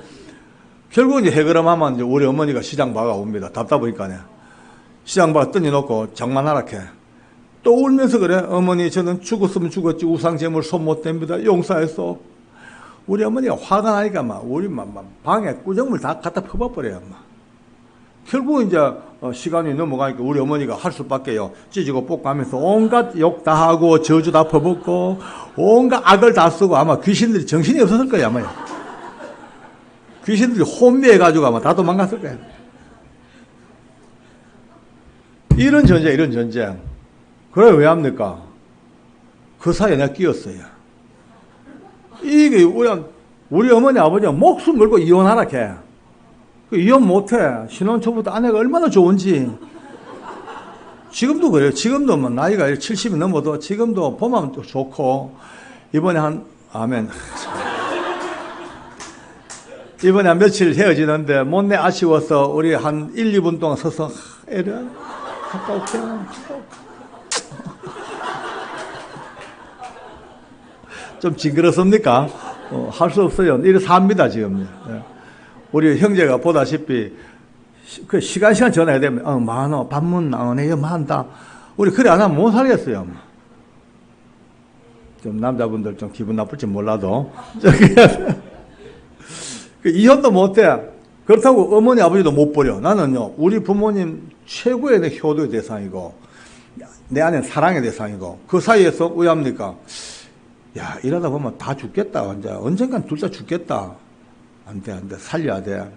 결국 이제 해그럼하면 이제 우리 어머니가 시장 봐가 옵니다. 답답하니까네. 시장 봐 던져놓고 장만하라 캐. 또 울면서 그래. 어머니 저는 죽었으면 죽었지 우상 제물 손 못 댑니다. 용사에서. 우리 어머니가 화가 나니까 우리 방에 꾸정물 다 갖다 퍼버려요. 결국 이제 시간이 넘어가니까 우리 어머니가 할 수밖에요. 찢고 뽑고 하면서 온갖 욕 다 하고 저주 다 퍼붓고 온갖 악을 다 쓰고 아마 귀신들이 정신이 없었을 거예요. 아마 귀신들이 혼미해가지고 아마 다 도망갔을 거예요. 이런 전쟁. 그래 왜 합니까? 그 사이에 내가 끼었어요. 이게 우리 어머니 아버지가 목숨 걸고 이혼하라 해. 이혼 못해. 신혼 초부터 아내가 얼마나 좋은지. 지금도 그래요. 지금도 나이가 70이 넘어도 지금도 보면 또 좋고. 이번에 아멘. 이번에 한 며칠 헤어지는데 못내 아쉬워서 우리 한 1, 2분 동안 서서 애를 갔다 올게. 좀 징그럽습니까? 할 수 없어요. 이래서 합니다, 지금. 우리 형제가 보다시피, 그 시간 전화해야 되면, 만원, 반문 나오네요, 한다. 우리 그래 안 하면 못 살겠어요. 좀 남자분들 좀 기분 나쁠지 몰라도. 이혼도 못 해. 그렇다고 어머니, 아버지도 못 버려. 나는요, 우리 부모님 최고의 내 효도의 대상이고, 내 안에 사랑의 대상이고, 그 사이에서 왜 합니까? 야, 이러다 보면 다 죽겠다. 언젠간 둘 다 죽겠다. 안 돼. 살려야 돼.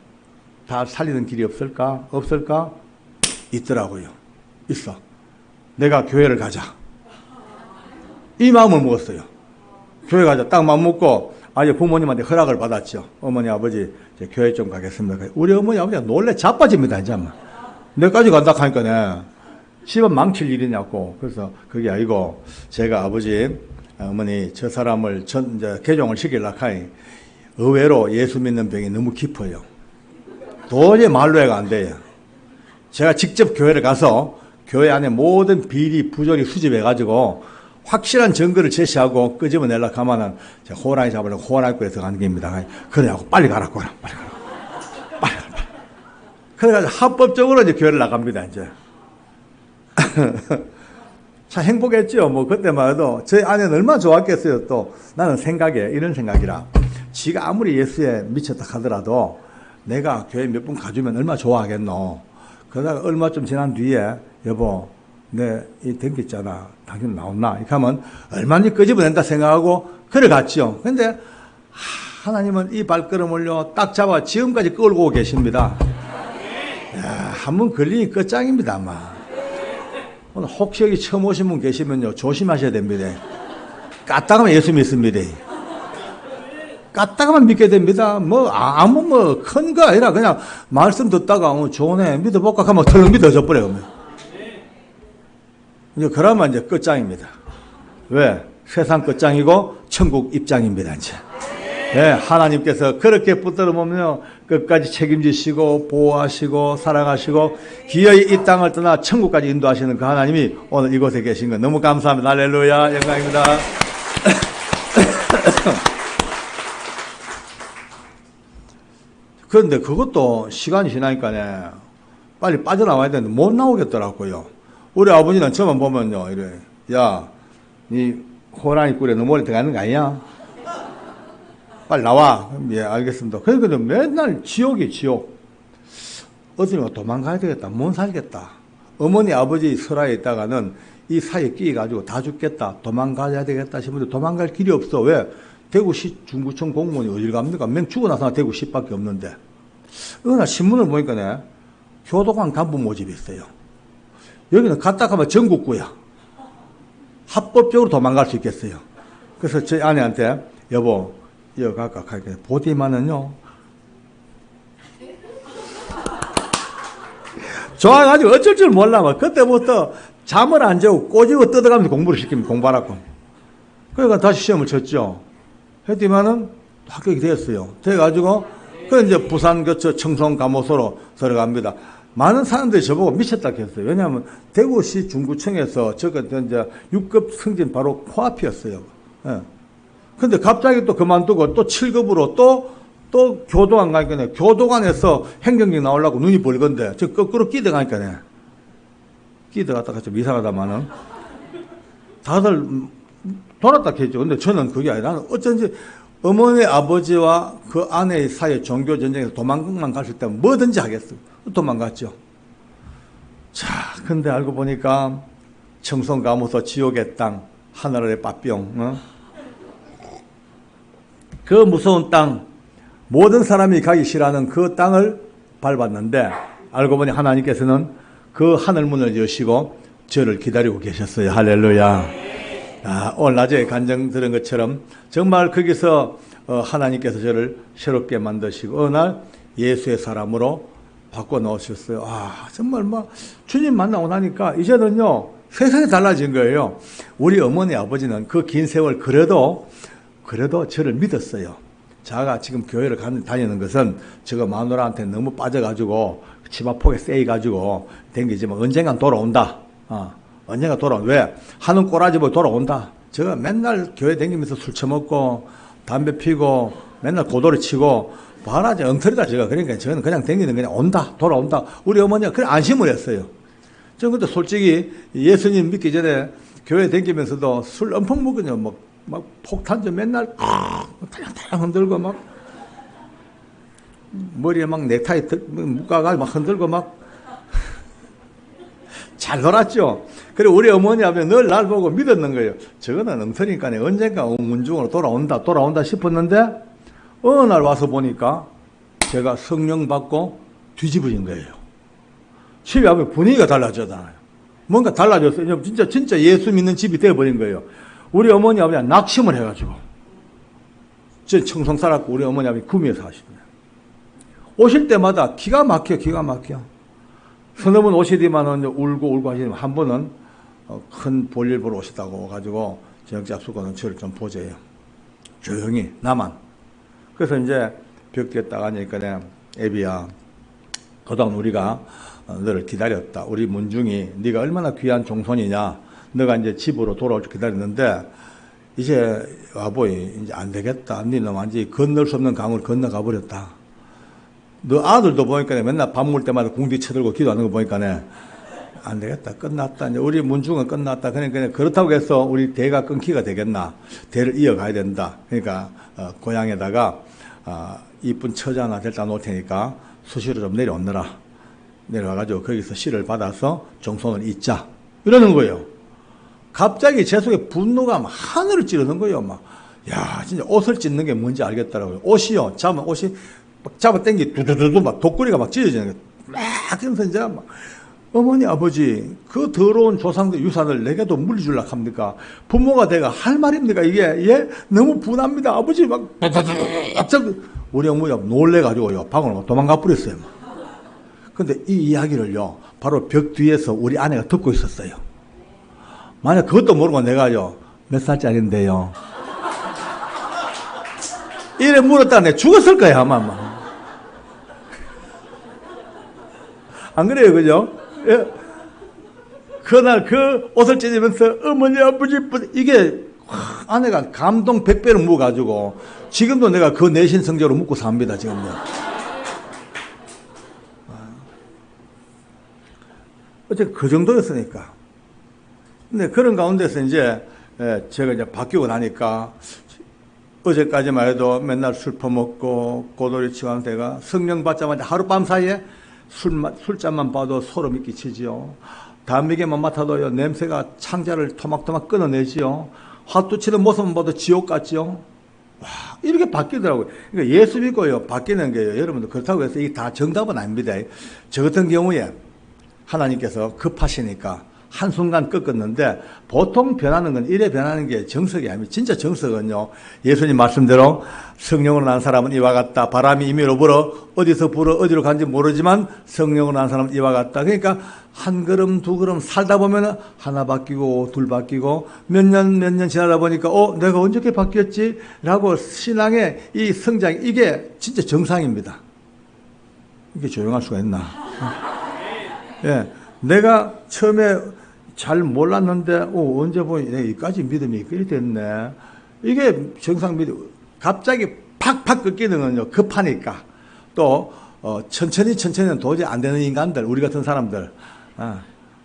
다 살리는 길이 없을까? 있더라고요. 있어. 내가 교회를 가자. 이 마음을 먹었어요. 교회 가자. 딱 마음 먹고, 아예 부모님한테 허락을 받았죠. 어머니, 아버지, 이제 교회 좀 가겠습니다. 우리 어머니, 아버지가 놀래 자빠집니다, 이제. 내까지 간다 하니까네. 집안 망칠 일이냐고. 그래서 그게 아니고, 제가 아버지, 어머니 저 사람을 이제 개종을 시키려고 하니 의외로 예수 믿는 병이 너무 깊어요. 도저히 말로 해가 안 돼요. 제가 직접 교회를 가서 교회 안에 모든 비리 부조리 수집해가지고 확실한 증거를 제시하고 끄집어내려고 하면은 제가 호랑이 잡으려고 호랑이굴에 들어가는 겁니다. 그래갖고 빨리 가라고 빨리 가라. 그래가지고 합법적으로 이제 교회를 나갑니다. 이제. 참 행복했죠. 그때만 해도 저희 아내는 얼마나 좋았겠어요. 또 나는 이런 생각이라 지가 아무리 예수에 미쳤다 하더라도 내가 교회 몇 분 가주면 얼마나 좋아하겠노. 그러다가 얼마 좀 지난 뒤에 여보 이 댕겼잖아. 당신 나온나? 이렇게 하면 얼마나 끄집어낸다 생각하고 그래 갔죠. 근데 하나님은 이 발걸음을요, 딱 잡아 지금까지 끌고 계십니다. 야, 한번 걸리니 끝장입니다, 아마. 오늘 혹시 여기 처음 오신 분 계시면요, 조심하셔야 됩니다. 까딱하면 예수 믿습니다. 까딱하면 믿게 됩니다. 아무 큰 거 아니라 그냥 말씀 듣다가 좋네, 믿어볼까 하면 덜렁 믿어져 버려요. 이제 그러면 이제 끝장입니다. 왜? 세상 끝장이고 천국 입장입니다, 이제. 네, 하나님께서 그렇게 붙들어 보면요, 끝까지 책임지시고 보호하시고 사랑하시고 기어이 이 땅을 떠나 천국까지 인도하시는 그 하나님이 오늘 이곳에 계신 거 너무 감사합니다. 할렐루야, 영광입니다. 그런데 그것도 시간이 지나니까 빨리 빠져나와야 되는데 못 나오겠더라고요. 우리 아버지는 저만 보면요, 이래, 야, 니 호랑이 꿀에 너 머리 들어가는 거 아니야? 빨리 나와. 예, 알겠습니다. 그러니까 맨날 지옥이 지옥. 어디로 도망가야 되겠다. 못 살겠다. 어머니, 아버지 설화에 있다가는 이 사이에 끼어가지고 다 죽겠다. 도망가야 되겠다 싶은데 도망갈 길이 없어. 왜? 대구시 중구청 공무원이 어딜 갑니까? 맨 죽고 나서 대구시밖에 없는데. 어느 날 신문을 보니까 교도관 간부 모집이 있어요. 여기는 갔다 가면 전국구야. 합법적으로 도망갈 수 있겠어요. 그래서 저희 아내한테, 여보, 여기 갈까? 보디만은요, 좋아가지고 어쩔 줄 몰라. 그때부터 잠을 안 자고 꼬집어 뜯어가면서 공부를 시킵니다. 공부하라고. 그러니까 다시 시험을 쳤죠. 했더니만은 합격이 됐어요. 돼가지고, 그 이제 부산 교처 청송감호소로 들어갑니다. 많은 사람들이 저보고 미쳤다 했어요. 왜냐하면 대구시 중구청에서 저거 이제 6급 승진 바로 코앞이었어요. 예. 근데 갑자기 또 그만두고 또 7급으로 또 교도관 가니까 교도관에서 행정직 나오려고 눈이 벌건데 저 거꾸로 끼어가니까 끼어갔다가 좀 이상하다마는 다들 돌았다 했죠. 근데 저는 그게 아니라 나는 어쩐지 어머니 아버지와 그 아내의 사이에 종교 전쟁에서 도망만 갔을 때 뭐든지 하겠어. 도망갔죠. 자, 근데 알고 보니까 청송감호소 지옥의 땅, 하늘의 빠뿅, 그 무서운 땅, 모든 사람이 가기 싫어하는 그 땅을 밟았는데 알고 보니 하나님께서는 그 하늘문을 여시고 저를 기다리고 계셨어요. 할렐루야. 아, 오늘 낮에 간증 들은 것처럼 정말 거기서 하나님께서 저를 새롭게 만드시고 어느 날 예수의 사람으로 바꿔 넣으셨어요. 아, 정말 주님 만나고 나니까 이제는요, 세상이 달라진 거예요. 우리 어머니 아버지는 그 긴 세월 그래도 저를 믿었어요. 자가 지금 교회를 다니는 것은 저거 마누라한테 너무 빠져가지고 치마폭에 세이가지고 댕기지만 언젠간 돌아온다. 언젠가 돌아온다. 왜? 하는 꼬라지 보고 돌아온다. 제가 맨날 교회 댕기면서 술 처먹고 담배 피고 맨날 고도리 치고 바라지 엉터리다 제가. 그러니까 저는 그냥 댕기는 그냥 온다 돌아온다. 우리 어머니가 그래 안심을 했어요. 저는 근데 솔직히 예수님 믿기 전에 교회 댕기면서도 술 엄청 먹거든요. 막 폭탄주 맨날 타양 흔들고 머리에 넥타이 묶어가지고 흔들고 잘 놀았죠. 그리고 우리 어머니 아버지 늘 날 보고 믿었는 거예요. 저거는 엉터리니까 언젠가 문중으로 돌아온다 싶었는데 어느 날 와서 보니까 제가 성령 받고 뒤집어진 거예요. 집에 앞에 분위기가 달라졌잖아요. 뭔가 달라졌어요. 진짜 예수 믿는 집이 되어버린 거예요. 우리 어머니 아버지가 낙심을 해가지고 저 청송 살았고 우리 어머니 아버지 구미에서 하시네요. 오실 때마다 기가 막혀. 서너 번 오시더니만 울고 하시면 한 번은 큰 볼일 보러 오시다고 가지고 저녁 잡수고는 저를 좀 보재요. 조용히 나만. 그래서 이제 벽 뒤에 딱 앉으니까 애비야, 그동안 우리가 너를 기다렸다. 우리 문중이 네가 얼마나 귀한 종손이냐. 너가 이제 집으로 돌아올 줄 기다렸는데 이제 와보이 이제 안 되겠다. 너는 완전히 건널 수 없는 강을 건너가 버렸다. 너 아들도 보니까 맨날 밥 먹을 때마다 궁디 쳐들고 기도하는 거 보니까 안 되겠다. 끝났다. 이제 우리 문중은 끝났다. 그러니까 그렇다고 해서 우리 대가 끊기가 되겠나. 대를 이어가야 된다. 그러니까 고향에다가 이쁜 처자 하나 데려다 놓을 테니까 수시로 좀 내려오너라. 내려와가지고 거기서 씨를 받아서 종손을 잇자. 이러는 거예요. 갑자기 제 속에 분노가 막 하늘을 찌르는 거예요. 막, 야, 진짜 옷을 찢는 게 뭔지 알겠더라고요. 옷이요. 옷이 막 잡아 당기 두두두두 막 독거리가 막 찢어지는 거예요. 막, 그러면서 이제 막, 어머니, 아버지, 그 더러운 조상들 유산을 내게도 물려주려고 합니까? 부모가 내가 할 말입니까? 이게, 예? 너무 분합니다. 아버지 막, 갑자기, 우리 어머니가 놀래가지고요. 방으로 도망가 버렸어요. 근데 이 이야기를요, 바로 벽 뒤에서 우리 아내가 듣고 있었어요. 만약 그것도 모르고 내가요, 몇 살짜리인데요. 이래 물었다 내가 죽었을 거야, 아마. 안 그래요, 그죠? 예. 그날 그 옷을 찢으면서 어머니, 아버지, 이게 아내가 감동 100배를 묵어가지고 지금도 내가 그 내신 성적으로 묵고 삽니다, 지금요. 어쨌든 그 정도였으니까. 근데 그런 가운데서 이제 제가 이제 바뀌고 나니까 어제까지만 해도 맨날 술 퍼먹고 고도리 치고 내가 성령 받자마자 하룻밤 사이에 술잔만 봐도 소름이 끼치지요. 담배게만 맡아도요, 냄새가 창자를 토막토막 끊어내지요. 화투 치는 모습만 봐도 지옥 같지요. 와, 이렇게 바뀌더라고요. 그러니까 예수 믿고요, 바뀌는 게요. 여러분들 그렇다고 해서 이게 다 정답은 아닙니다. 저 같은 경우에 하나님께서 급하시니까 한순간 꺾었는데 보통 변하는 건 이래 변하는 게 정석이 아닙니다. 진짜 정석은요, 예수님 말씀대로 성령으로 난 사람은 이와 같다. 바람이 임의로 불어 어디서 불어 어디로 간지 모르지만 성령으로 난 사람은 이와 같다. 그러니까 한 걸음 두 걸음 살다 보면 하나 바뀌고 둘 바뀌고 몇 년 지나다 보니까 내가 언제 이렇게 바뀌었지? 라고 신앙의 이 성장, 이게 진짜 정상입니다. 이게 조용할 수가 있나? 예, 내가 처음에 잘 몰랐는데 언제 보니 내가 이까지 믿음이 이렇게 됐네. 이게 정상 믿음. 갑자기 팍팍 꺾이는 건요, 급하니까. 또 천천히는 도저히 안 되는 인간들, 우리 같은 사람들,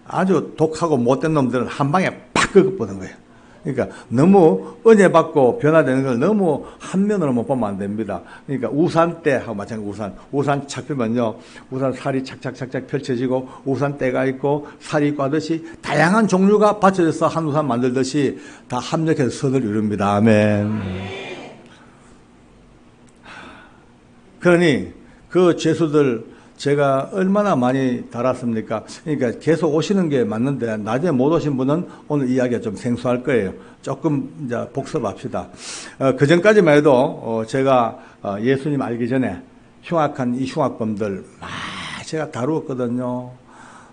아주 독하고 못된 놈들은 한 방에 팍 꺾어보는 거예요. 그러니까 너무 은혜 받고 변화되는 걸 너무 한면으로만 보면 안 됩니다. 그러니까 우산 때하고 마찬가지. 우산 착 펴면요, 우산 살이 착착착착 펼쳐지고 우산 때가 있고 살이 있고 하듯이 다양한 종류가 받쳐져서 한 우산 만들듯이 다 합력해서 선을 이룹니다. 아멘. 그러니 그 죄수들 제가 얼마나 많이 달았습니까? 그러니까 계속 오시는 게 맞는데 낮에 못 오신 분은 오늘 이야기가 좀 생소할 거예요. 조금 이제 복습합시다. 그 전까지만 해도 제가 예수님 알기 전에 흉악한 이 흉악범들 제가 다루었거든요.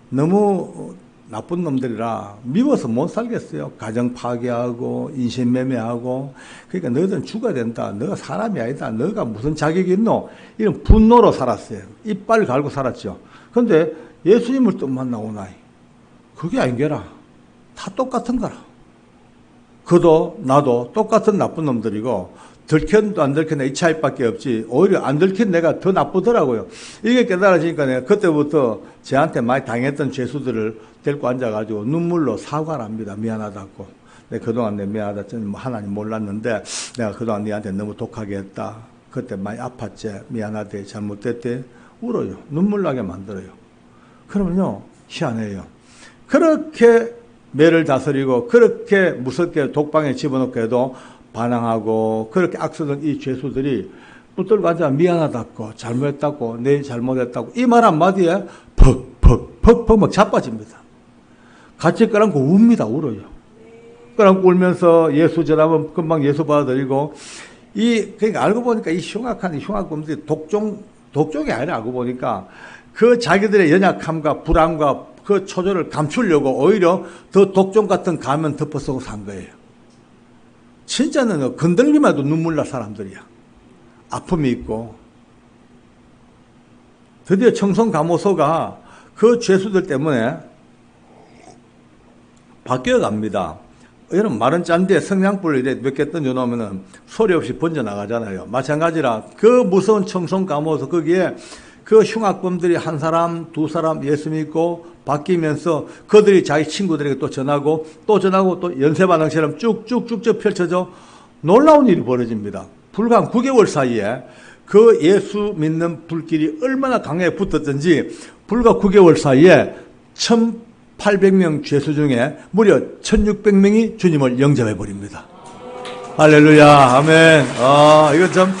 너무 나쁜 놈들이라 미워서 못 살겠어요. 가정 파괴하고 인신매매하고. 그러니까 너희들은 죽어야 된다. 너가 사람이 아니다. 너가 무슨 자격이 있노? 이런 분노로 살았어요. 이빨 갈고 살았죠. 그런데 예수님을 또 만나오나이. 그게 아닌게라. 다 똑같은 거라. 그도 나도 똑같은 나쁜 놈들이고 들켰도 안 들켰나 이 차이밖에 없지. 오히려 안 들킨 내가 더 나쁘더라고요. 이게 깨달아지니까 내가 그때부터 저한테 많이 당했던 죄수들을 데리고 앉아가지고 눈물로 사과를 합니다. 미안하다고. 내가 그동안 내 미안하다. 저는 하나님 몰랐는데 내가 그동안 너한테 너무 독하게 했다. 그때 많이 아팠지. 미안하대. 잘못됐대. 울어요. 눈물 나게 만들어요. 그러면요, 희한해요. 그렇게 매를 다스리고 그렇게 무섭게 독방에 집어넣고 해도 반항하고 그렇게 악쓰던 이 죄수들이 붙들고 앉아 미안하다고 잘못했다고 내 잘못했다고 이 말 한마디에 퍽퍽 막 자빠집니다. 같이 끌어안고 웁니다. 울어요. 끌어안고 울면서 예수 전하면 금방 예수 받아들이고 그러니까 알고 보니까 이 흉악한 흉악범들이 독종이 아니라 알고 보니까 그 자기들의 연약함과 불안과 그 초조를 감추려고 오히려 더 독종 같은 가면 덮어쓰고 산 거예요. 진짜는 건들기만 해도 눈물 날 사람들이야. 아픔이 있고. 드디어 청송감호소가 그 죄수들 때문에 바뀌어 갑니다. 여러분, 마른 짠데 성냥불을 몇 개 던져놓으면 소리 없이 번져나가잖아요. 마찬가지라 그 무서운 청송감호소 거기에 그 흉악범들이 한 사람, 두 사람 예수 믿고 바뀌면서 그들이 자기 친구들에게 또 전하고 또 연쇄반응처럼 쭉쭉쭉 펼쳐져 놀라운 일이 벌어집니다. 불과 한 9개월 사이에 그 예수 믿는 불길이 얼마나 강하게 붙었든지 불과 9개월 사이에 800명 죄수 중에 무려 1600명이 주님을 영접해 버립니다. 할렐루야, 아멘. 이거 참,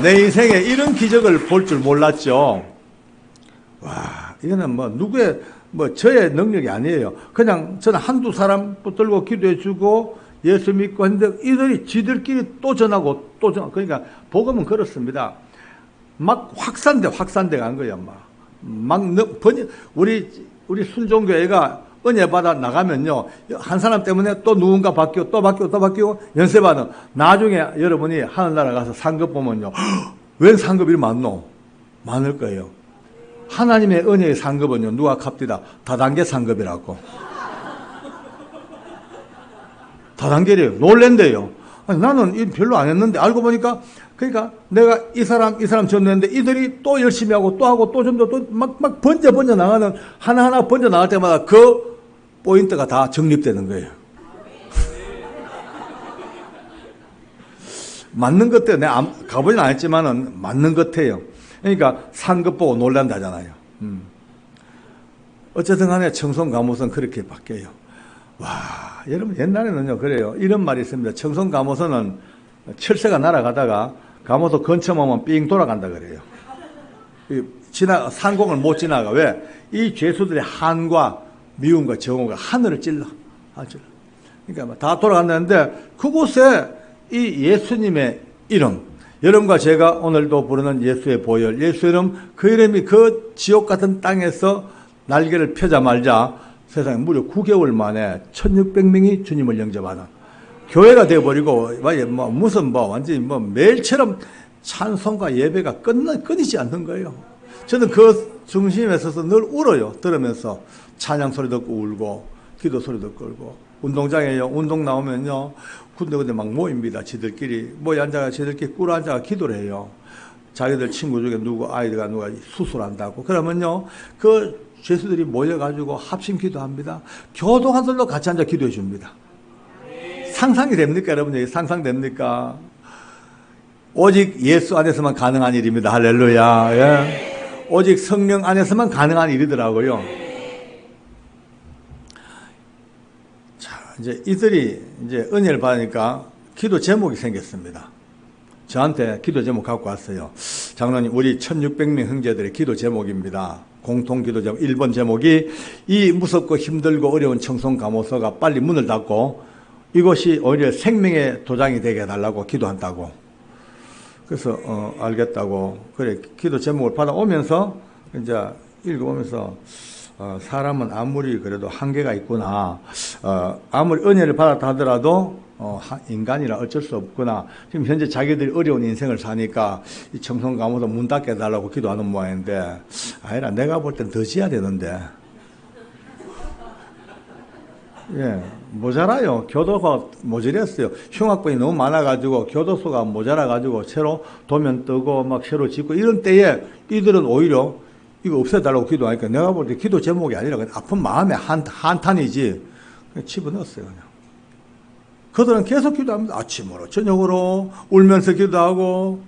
내 인생에 이런 기적을 볼 줄 몰랐죠. 와, 이거는 저의 능력이 아니에요. 그냥 저는 한두 사람 붙들고 기도해 주고 예수 믿고 했는데 이들이 지들끼리 또 전하고 또 전하고. 그러니까 복음은 그렇습니다. 막 확산돼 간 거야, 우리 순종교회가 은혜 받아 나가면요, 한 사람 때문에 또 누군가 바뀌고 또 바뀌고 연세 받은. 나중에 여러분이 하늘나라 가서 상급 보면요, 웬 상급이 많노? 많을 거예요. 하나님의 은혜의 상급은요, 누가 값디다? 다단계 상급이라고. 다단계래요. 놀랜대요. 아니, 나는 별로 안 했는데 알고 보니까, 그러니까 내가 이 사람 전했는데 이들이 또 열심히 하고 또 좀 더 막 번져 나가는, 하나하나 번져 나갈 때마다 그 포인트가 다 정립되는 거예요. 맞는 것 같아요. 내가 가보진 않았지만은 맞는 것 같아요. 그러니까 상급 보고 놀란다잖아요. 어쨌든 간에 청송감호선 그렇게 바뀌어요. 와, 여러분 옛날에는요, 그래요. 이런 말이 있습니다. 청송감호선은 철새가 날아가다가 감호도 근처만 삥 돌아간다 그래요. 상공을 못 지나가. 왜? 이 죄수들의 한과 미움과 정오가 하늘을 찔러. 그러니까 다 돌아간다는데, 그곳에 이 예수님의 이름, 여러분과 제가 오늘도 부르는 예수의 보혈, 예수 이름, 그 이름이 그 지옥 같은 땅에서 날개를 펴자마자 세상에 무려 9개월 만에 1600명이 주님을 영접하는 교회가 되어버리고, 완전히 매일처럼 찬송과 예배가 끊이지 않는 거예요. 저는 그 중심에 서서 늘 울어요. 들으면서 찬양 소리 듣고 울고, 기도 소리 듣고 울고. 운동장에요, 운동 나오면요, 군데군데 막 모입니다. 지들끼리 모여 앉아가 지들끼리 꿇어 앉아가 기도를 해요. 자기들 친구 중에 아이가 누가 수술한다고. 그러면요, 그 죄수들이 모여가지고 합심 기도합니다. 교도관들도 같이 앉아 기도해 줍니다. 상상이 됩니까, 여러분? 상상됩니까? 오직 예수 안에서만 가능한 일입니다. 할렐루야. 예. 오직 성령 안에서만 가능한 일이더라고요. 자, 이제 이들이 이제 은혜를 받으니까 기도 제목이 생겼습니다. 저한테 기도 제목 갖고 왔어요. 장로님, 우리 1600명 형제들의 기도 제목입니다. 공통 기도 제목 1번 제목이, 이 무섭고 힘들고 어려운 청송감호소가 빨리 문을 닫고 이것이 오히려 생명의 도장이 되게 해달라고 기도한다고. 그래서 알겠다고. 그래, 기도 제목을 받아오면서 이제 읽어보면서 사람은 아무리 그래도 한계가 있구나. 아무리 은혜를 받았다 하더라도 인간이라 어쩔 수 없구나. 지금 현재 자기들이 어려운 인생을 사니까 이 청송감호소 문 닫게 해달라고 기도하는 모양인데, 아니라 내가 볼 땐 더 지어야 되는데. 예, 모자라요. 교도가 모자랐어요. 흉악범이 너무 많아가지고 교도소가 모자라가지고 새로 도면 뜨고 막 새로 짓고 이런 때에 이들은 오히려 이거 없애달라고 기도하니까 내가 볼 때 기도 제목이 아니라 그냥 아픈 마음의 한탄이지. 그냥 집어넣었어요, 그냥. 그들은 계속 기도합니다. 아침으로 저녁으로 울면서 기도하고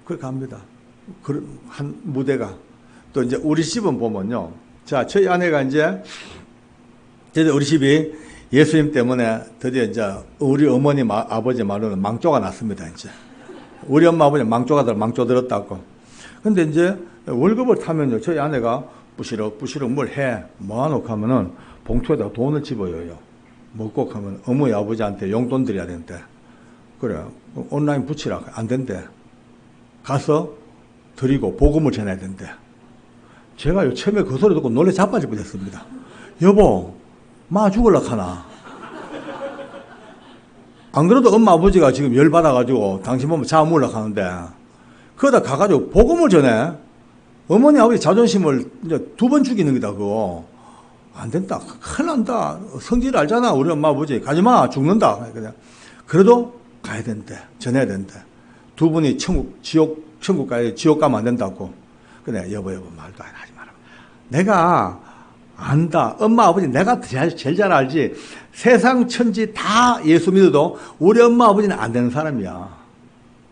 그렇게 합니다. 한 무대가. 또 이제 우리 집은 보면요, 자, 저희 아내가 이제 우리 집이 예수님 때문에 드디어 이제 우리 어머니 아버지 말로는 망조가 났습니다. 이제 우리 엄마 아버지 망조 들었다고. 근데 이제 월급을 타면요, 저희 아내가 부시럭 뭘 해, 모아놓고 하면은 봉투에다 돈을 집어요. 먹고 하면 어머니 아버지한테 용돈 드려야 된대. 그래, 온라인 붙이라. 안 된대. 가서 드리고 복음을 전해야 된대. 제가 처음에 그 소리 듣고 놀래 자빠질 뻔했습니다. 여보, 마 죽을라 하나. 안 그래도 엄마 아버지가 지금 열받아가지고 당신 보면 잡아먹으려고 하는데, 그러다 가가지고 복음을 전해. 어머니 아버지 자존심을 이제 2번 죽이는 거다, 그거. 안 된다. 큰일 난다. 성질 알잖아, 우리 엄마 아버지. 가지마, 죽는다. 그래도 가야 된대. 전해야 된대. 2분이 천국 가야 돼. 지옥 가면 안 된다고. 그래, 여보, 말도 하지 마라. 내가 안다. 엄마, 아버지 내가 제일 잘 알지. 세상 천지 다 예수 믿어도 우리 엄마, 아버지는 안 되는 사람이야.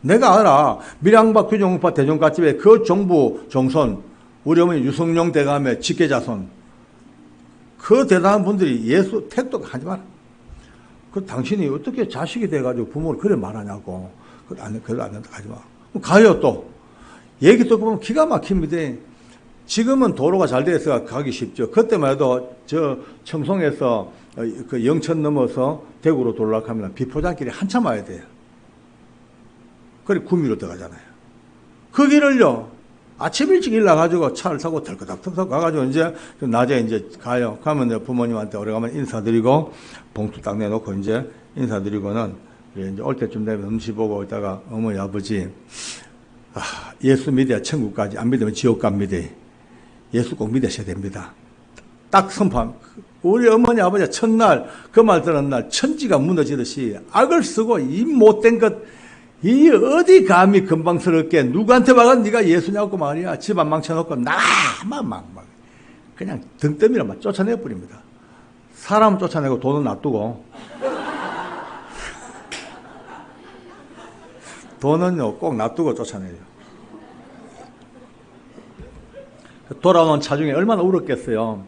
내가 알아. 밀양박 규정파 대종갓집에 그 정부 종손, 우리 어머니 유성룡 대감의 직계자손, 그 대단한 분들이 예수 택도 하지 마라. 그 당신이 어떻게 자식이 돼가지고 부모를 그래 말하냐고. 그거 안 된다 하지 마. 가요 또. 얘기 듣고 보면 기가 막힙니다. 지금은 도로가 잘 돼서 가기 쉽죠. 그때만 해도 저 청송에서 그 영천 넘어서 대구로 돌아가면 비포장길이 한참 와야 돼요. 그래 구미로 들어가잖아요. 그 길을요, 아침 일찍 일어나가지고 차를 타고 덜커덕 가가지고 이제 낮에 이제 가요. 가면 이제 부모님한테 오래가면 인사드리고 봉투 딱 내놓고 이제 인사드리고는 이제 올 때쯤 되면 음식 보고 있다가 어머니 아버지 예수 믿어야 천국 가지 안 믿으면 지옥 갑니다. 예수 꼭 믿으셔야 됩니다. 딱 선포한 우리 어머니 아버지가 첫날 그 말 들은 날 천지가 무너지듯이 악을 쓰고 이 못된 것 이 어디 감히 금방스럽게 누구한테 막은 네가 예수냐고 말이야. 집안 망쳐놓고 나만 막 그냥 등 떠밀어 막 쫓아내버립니다. 사람 쫓아내고 돈은 놔두고 돈은요 꼭 놔두고 쫓아내요. 돌아오는 차 중에 얼마나 울었겠어요.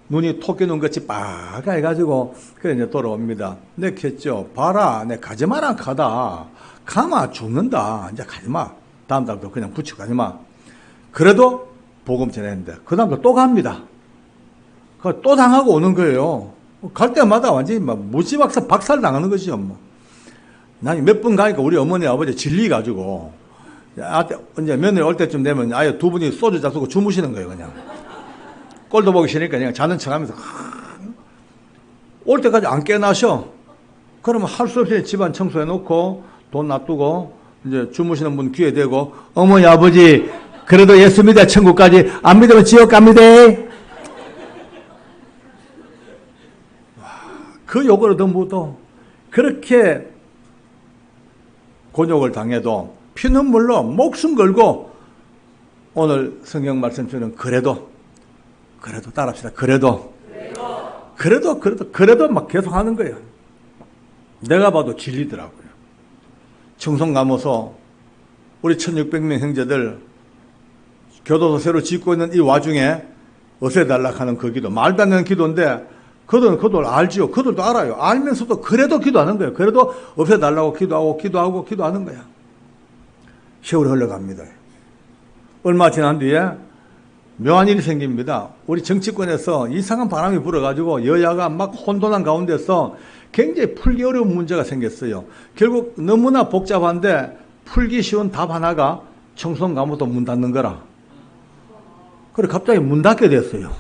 눈이 토끼 눈같이 빨개가지고 그래 이제 돌아옵니다. 내 켰죠. 봐라, 내 가지마라 가다. 가마 죽는다. 이제 가지마. 다음 달도 그냥 붙이고 가지마. 그래도 복음 전했는데 그 다음도 또 갑니다. 또 당하고 오는 거예요. 갈 때마다 완전히 막 무지박살 박살 당하는 거죠. 뭐. 난 몇 번 가니까 우리 어머니 아버지 질리 가지고 이제 며느리 올 때쯤 되면 아예 두 분이 소주 잡수고 주무시는 거예요. 그냥 꼴도 보기 싫으니까 그냥 자는 척하면서 올 때까지 안 깨나셔. 그러면 할 수 없이 집안 청소해 놓고 돈 놔두고 이제 주무시는 분 귀에 대고 어머니 아버지 그래도 예수 믿어 천국까지 안 믿으면 지옥 갑니다. 그 욕을 얻어먹어도 그렇게 곤욕을 당해도 피눈물로 목숨 걸고 오늘 성경 말씀처럼 그래도 따라합시다. 그래도 막 계속 하는 거예요. 내가 봐도 질리더라고요. 청송 가면서 우리 1600명 형제들 교도소 새로 짓고 있는 이 와중에 없애달라 하는 그 기도, 말도 안 되는 기도인데 그들 알지요. 그들도 알아요. 알면서도 그래도 기도하는 거예요. 그래도 없애달라고 기도하는 거야. 세월이 흘러갑니다. 얼마 지난 뒤에 묘한 일이 생깁니다. 우리 정치권에서 이상한 바람이 불어가지고 여야가 막 혼돈한 가운데서 굉장히 풀기 어려운 문제가 생겼어요. 결국 너무나 복잡한데 풀기 쉬운 답 하나가 청송 감옥도 문 닫는 거라. 그래 갑자기 문 닫게 됐어요.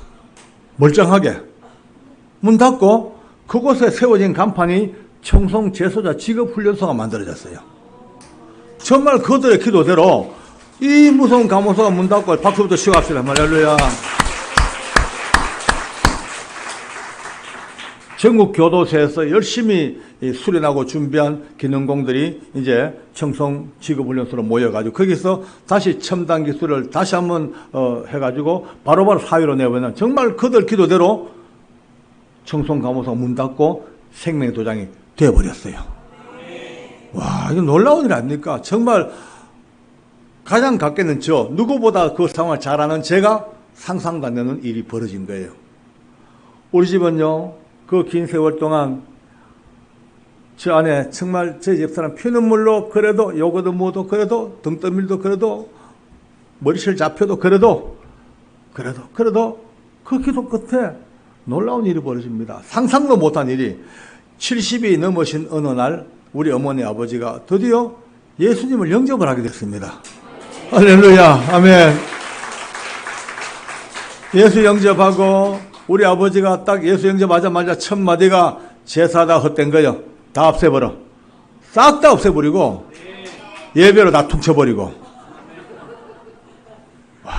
멀쩡하게. 문 닫고 그곳에 세워진 간판이 청송 재소자 직업훈련소가 만들어졌어요. 정말 그들의 기도대로 이 무서운 감옥소가 문 닫고 박수부터 치고 합시다. 할렐루야. 전국 교도소에서 열심히 수련하고 준비한 기능공들이 이제 청송 직업훈련소로 모여가지고 거기서 다시 첨단 기술을 다시 한번 해가지고 바로바로 사회로 내보내는 정말 그들 기도대로 청송 감옥소가 문 닫고 생명의 도장이 되어버렸어요. 와, 이거 놀라운 일 아닙니까? 정말 가장 가깝게는 누구보다 그 상황을 잘 아는 제가 상상도 안 되는 일이 벌어진 거예요. 우리 집은요, 그 긴 세월 동안 저 안에 정말 저희 집사람 피눈물로 그래도 요거도 뭐도 그래도 등 떠밀도 그래도 머리실 잡혀도 그래도 그 기도 끝에 놀라운 일이 벌어집니다. 상상도 못한 일이 70이 넘으신 어느 날 우리 어머니 아버지가 드디어 예수님을 영접을 하게 됐습니다. 할렐루야. 아멘. 예수 영접하고 우리 아버지가 딱 예수 영접하자마자 첫 마디가 제사 다 헛된 거요. 다 없애버려. 싹 다 없애버리고 예배로 다 퉁쳐버리고. 와,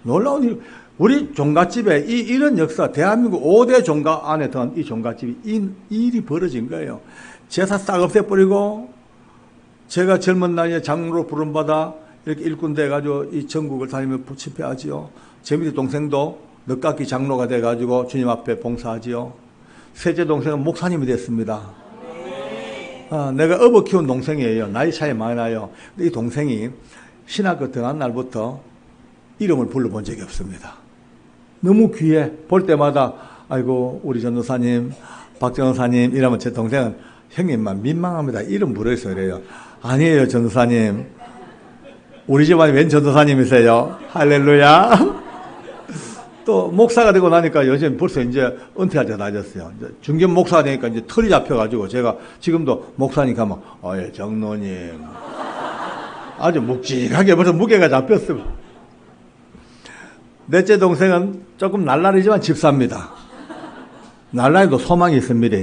놀라운 일. 우리 종갓집에 이런 역사, 대한민국 5대 종가 안에 든 이 종갓집이 이 일이 벌어진 거예요. 제사 싹 없애버리고 제가 젊은 나이에 장로로 부름받아 이렇게 일꾼 돼가지고 이 전국을 다니며 집회하지요. 제 밑에 동생도 늦깎이 장로가 돼가지고 주님 앞에 봉사하지요. 셋째 동생은 목사님이 됐습니다. 내가 업어 키운 동생이에요. 나이 차이 많이 나요. 근데 이 동생이 신학교 들어간 날부터 이름을 불러본 적이 없습니다. 너무 귀해. 볼 때마다 아이고 우리 전도사님, 박 전도사님 이러면 제 동생은 형님만 민망합니다. 이름 부르어서 그래요. 아니에요 전도사님. 우리 집안에 웬 전도사님이세요? 할렐루야. 또 목사가 되고 나니까 요즘 벌써 이제 은퇴할 때 낮았어요. 이제 중견 목사가 되니까 이제 털이 잡혀가지고 제가 지금도 목사니까 막 예, 장로님 아주 묵직하게 벌써 무게가 잡혔어요. 넷째 동생은 조금 날라리지만 집사입니다. 날라리도 소망이 있습니다.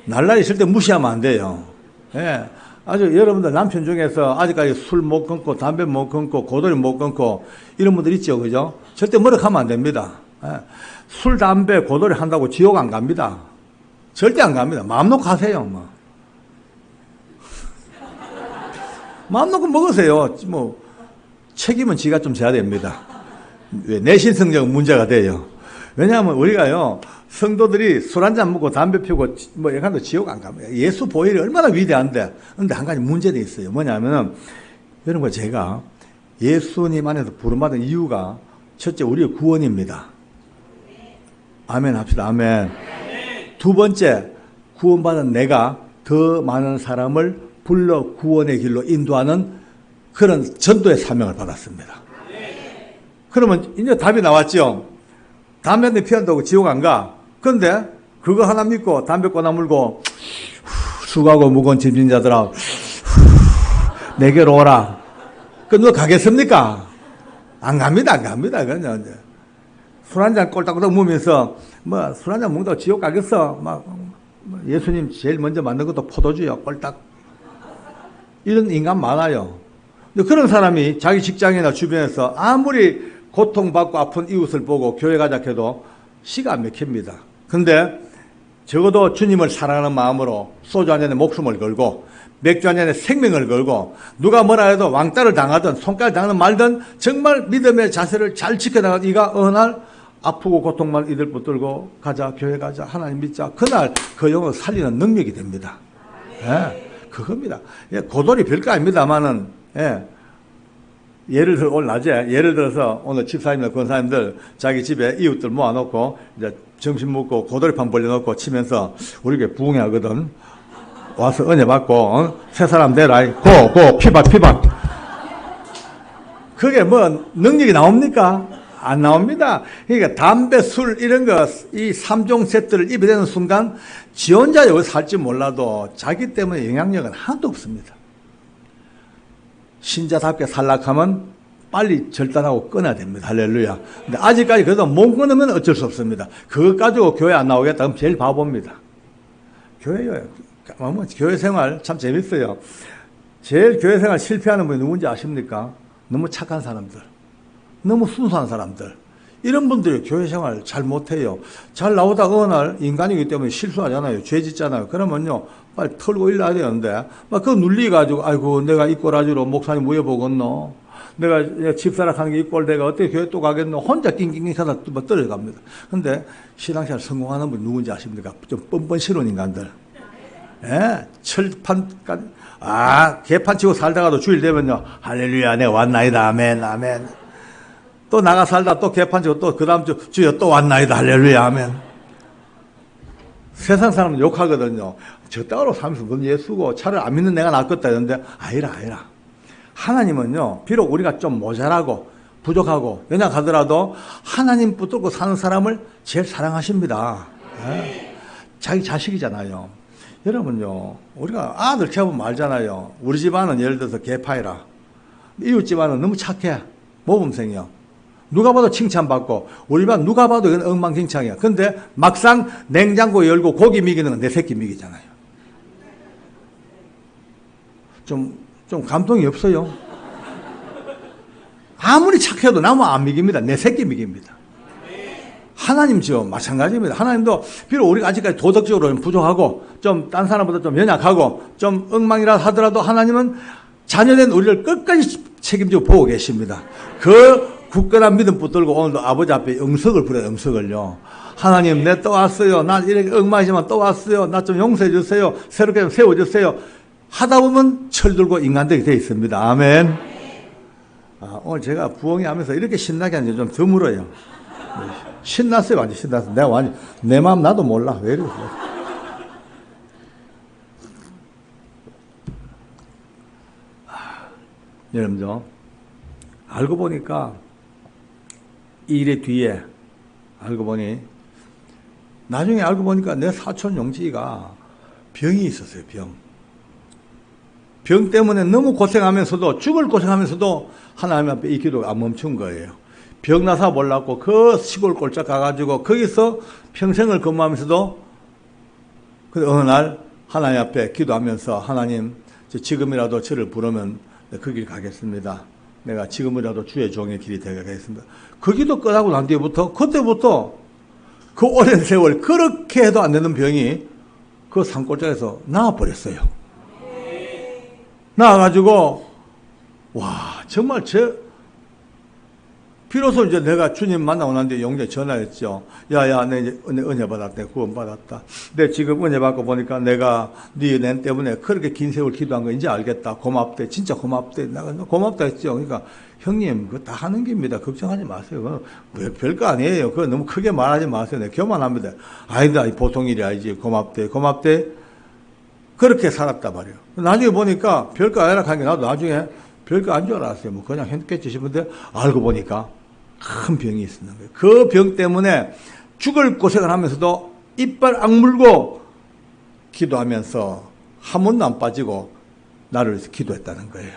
날라리 있을 때 무시하면 안 돼요. 예. 아주 여러분들 남편 중에서 아직까지 술 못 끊고 담배 못 끊고 고도리 못 끊고 이런 분들 있죠. 그죠? 절대 머쓱하면 안 됩니다. 예. 술, 담배, 고도리 한다고 지옥 안 갑니다. 절대 안 갑니다. 마음 놓고 하세요. 뭐. 마음 놓고 먹으세요. 뭐 책임은 지가 좀 져야 됩니다. 내신 성적 문제가 돼요. 왜냐하면 우리가요 성도들이 술 한잔 먹고 담배 피우고 뭐 약간도 지옥 안 갑니다. 예수 보혈이 얼마나 위대한데. 근데 한 가지 문제도 있어요. 뭐냐면은 여러분 제가 예수님 안에서 부름받은 이유가 첫째 우리의 구원입니다. 아멘 합시다. 아멘. 두 번째 구원받은 내가 더 많은 사람을 불러 구원의 길로 인도하는 그런 전도의 사명을 받았습니다. 그러면 이제 답이 나왔죠. 담배 한대 피한다고 지옥 안 가. 그런데 그거 하나 믿고 담배 꼬나 물고 수고하고 무거운 짐진 자들아 내게로 오라. 그 누가 가겠습니까? 안 갑니다. 안 갑니다. 그냥 술 한잔 꼴딱꼴딱 먹으면서 뭐 술 한잔 먹다가 지옥 가겠어. 막 예수님 제일 먼저 만든 것도 포도주야. 꼴딱. 이런 인간 많아요. 근데 그런 사람이 자기 직장이나 주변에서 아무리 고통받고 아픈 이웃을 보고 교회 가자 해도 시가 안 막힙니다. 근데 적어도 주님을 사랑하는 마음으로 소주 한 잔에 목숨을 걸고 맥주 한 잔에 생명을 걸고 누가 뭐라 해도 왕따를 당하든 손가락 당하든 말든 정말 믿음의 자세를 잘 지켜나가서 이가 어느 날 아프고 고통만 이들 붙들고 가자 교회 가자 하나님 믿자 그날 그 영을 살리는 능력이 됩니다. 예, 그겁니다. 예, 고돌이 별거 아닙니다만은 예를 들어 오늘 낮에 예를 들어서 오늘 집사님들 권사님들 자기 집에 이웃들 모아놓고 이제 점심 먹고 고돌이판 벌려놓고 치면서 우리 교회 부흥회 하거든. 와서 은혜 받고 새 사람 되라 고 피박 그게 뭐 능력이 나옵니까? 안 나옵니다. 그러니까 담배, 술 이런 거 이 3종 세트를 입에 대는 순간 지 혼자 여기 살지 몰라도 자기 때문에 영향력은 하나도 없습니다. 신자답게 살락하면 빨리 절단하고 끊어야 됩니다. 할렐루야. 근데 아직까지 그래도 못 끊으면 어쩔 수 없습니다. 그것 가지고 교회 안 나오겠다 그럼 제일 바보입니다. 교회 생활 참 재밌어요. 제일 교회 생활 실패하는 분이 누군지 아십니까? 너무 착한 사람들. 너무 순수한 사람들. 이런 분들이 교회 생활 잘 못해요. 잘 나오다가 어느 날 인간이기 때문에 실수하잖아요. 죄 짓잖아요. 그러면요 빨리 털고 일러야 되는데 막 그거 눌리가지고 아이고 내가 이 꼴아주러 목사님 모여보겠노. 내가 집사락 하는 게 이 꼴 내가 어떻게 교회 또 가겠노. 혼자 낑낑낑 하다 뭐 떨어갑니다. 근데 신앙생활 성공하는 분 누군지 아십니까? 좀 뻔뻔스러운 인간들. 예, 철판까지 개판 치고 살다가도 주일 되면요 할렐루야 내가 왔나이다 아멘 아멘. 또 나가 살다 또 개판 치고 또 그 다음 주여 또 왔나이다 할렐루야 아멘. 세상 사람은 욕하거든요. 저 따로 살면서 뭔 예수고 차라리 안 믿는 내가 낫겠다 이런데 아니라 하나님은요 비록 우리가 좀 모자라고 부족하고 연약하더라도 하나님 붙들고 사는 사람을 제일 사랑하십니다. 예? 자기 자식이잖아요. 여러분요 우리가 아들 키워보면 알잖아요. 우리 집안은 예를 들어서 개파이라 이웃 집안은 너무 착해 모범생이요. 누가 봐도 칭찬받고 우리 반 누가 봐도 이건 엉망진창이야. 근데 막상 냉장고 열고 고기 미기는 건 내 새끼 미기잖아요. 좀 감동이 없어요. 아무리 착해도 나무 안 미깁니다. 내 새끼 미깁니다. 하나님지요 마찬가지입니다. 하나님도 비록 우리가 아직까지 도덕적으로 부족하고 좀 딴 사람보다 좀 연약하고 좀 엉망이라 하더라도 하나님은 자녀된 우리를 끝까지 책임지고 보고 계십니다. 그 굳건한 믿음 붙들고 오늘도 아버지 앞에 응석을 부려요. 응석을요. 하나님 내 또 왔어요. 난 이렇게 엉망이지만 또 왔어요. 나 좀 용서해 주세요. 새롭게 좀 세워주세요. 하다 보면 철들고 인간되게 되어 있습니다. 아멘. 오늘 제가 부흥회 하면서 이렇게 신나게 하는 게 좀 드물어요. 신났어요, 완전 신났어. 내가 완전, 내 마음 나도 몰라. 왜 이러지? 여러분들, 알고 보니까, 이 일의 뒤에, 알고 보니, 나중에 알고 보니까 내 사촌 용지가 병이 있었어요, 병. 병 때문에 너무 고생하면서도, 죽을 고생하면서도 하나님 앞에 이 기도가 안 멈춘 거예요. 병 나서 몰랐고, 그 시골 꼴짝 가가지고, 거기서 평생을 근무하면서도, 그 어느 날 하나님 앞에 기도하면서, 하나님, 지금이라도 저를 부르면 그 길 가겠습니다. 내가 지금이라도 주의 종의 길이 되겠습니다. 그 기도 끝나고 난 뒤부터, 그때부터 그 오랜 세월 그렇게 해도 안 되는 병이 그 산골짜기에서 나와버렸어요. 나와가지고 와 정말 비로소 이제 내가 주님 만나고 난 뒤에 용재 전화했죠. 야야 내 이제 은혜 받았대. 구원 받았다. 내 지금 은혜 받고 보니까 내가 네 낸 때문에 그렇게 긴 세월 기도한 거 이제 알겠다. 고맙대. 진짜 고맙대. 내가 고맙다 했죠. 그러니까 형님 그거 다 하는 겁니다. 걱정하지 마세요. 별거 아니에요. 그거 너무 크게 말하지 마세요. 내가 교만합니다. 아니다. 보통 일이 아니지. 고맙대. 고맙대. 그렇게 살았단 말이에요. 나중에 보니까 별거 아니라 하는 게 나도 나중에 별거 안 줄 알았어요. 뭐 그냥 했겠지 싶은데 알고 보니까 큰 병이 있었는 거예요. 그 병 때문에 죽을 고생을 하면서도 이빨 악물고 기도하면서 한 번도 안 빠지고 나를 위해서 기도했다는 거예요.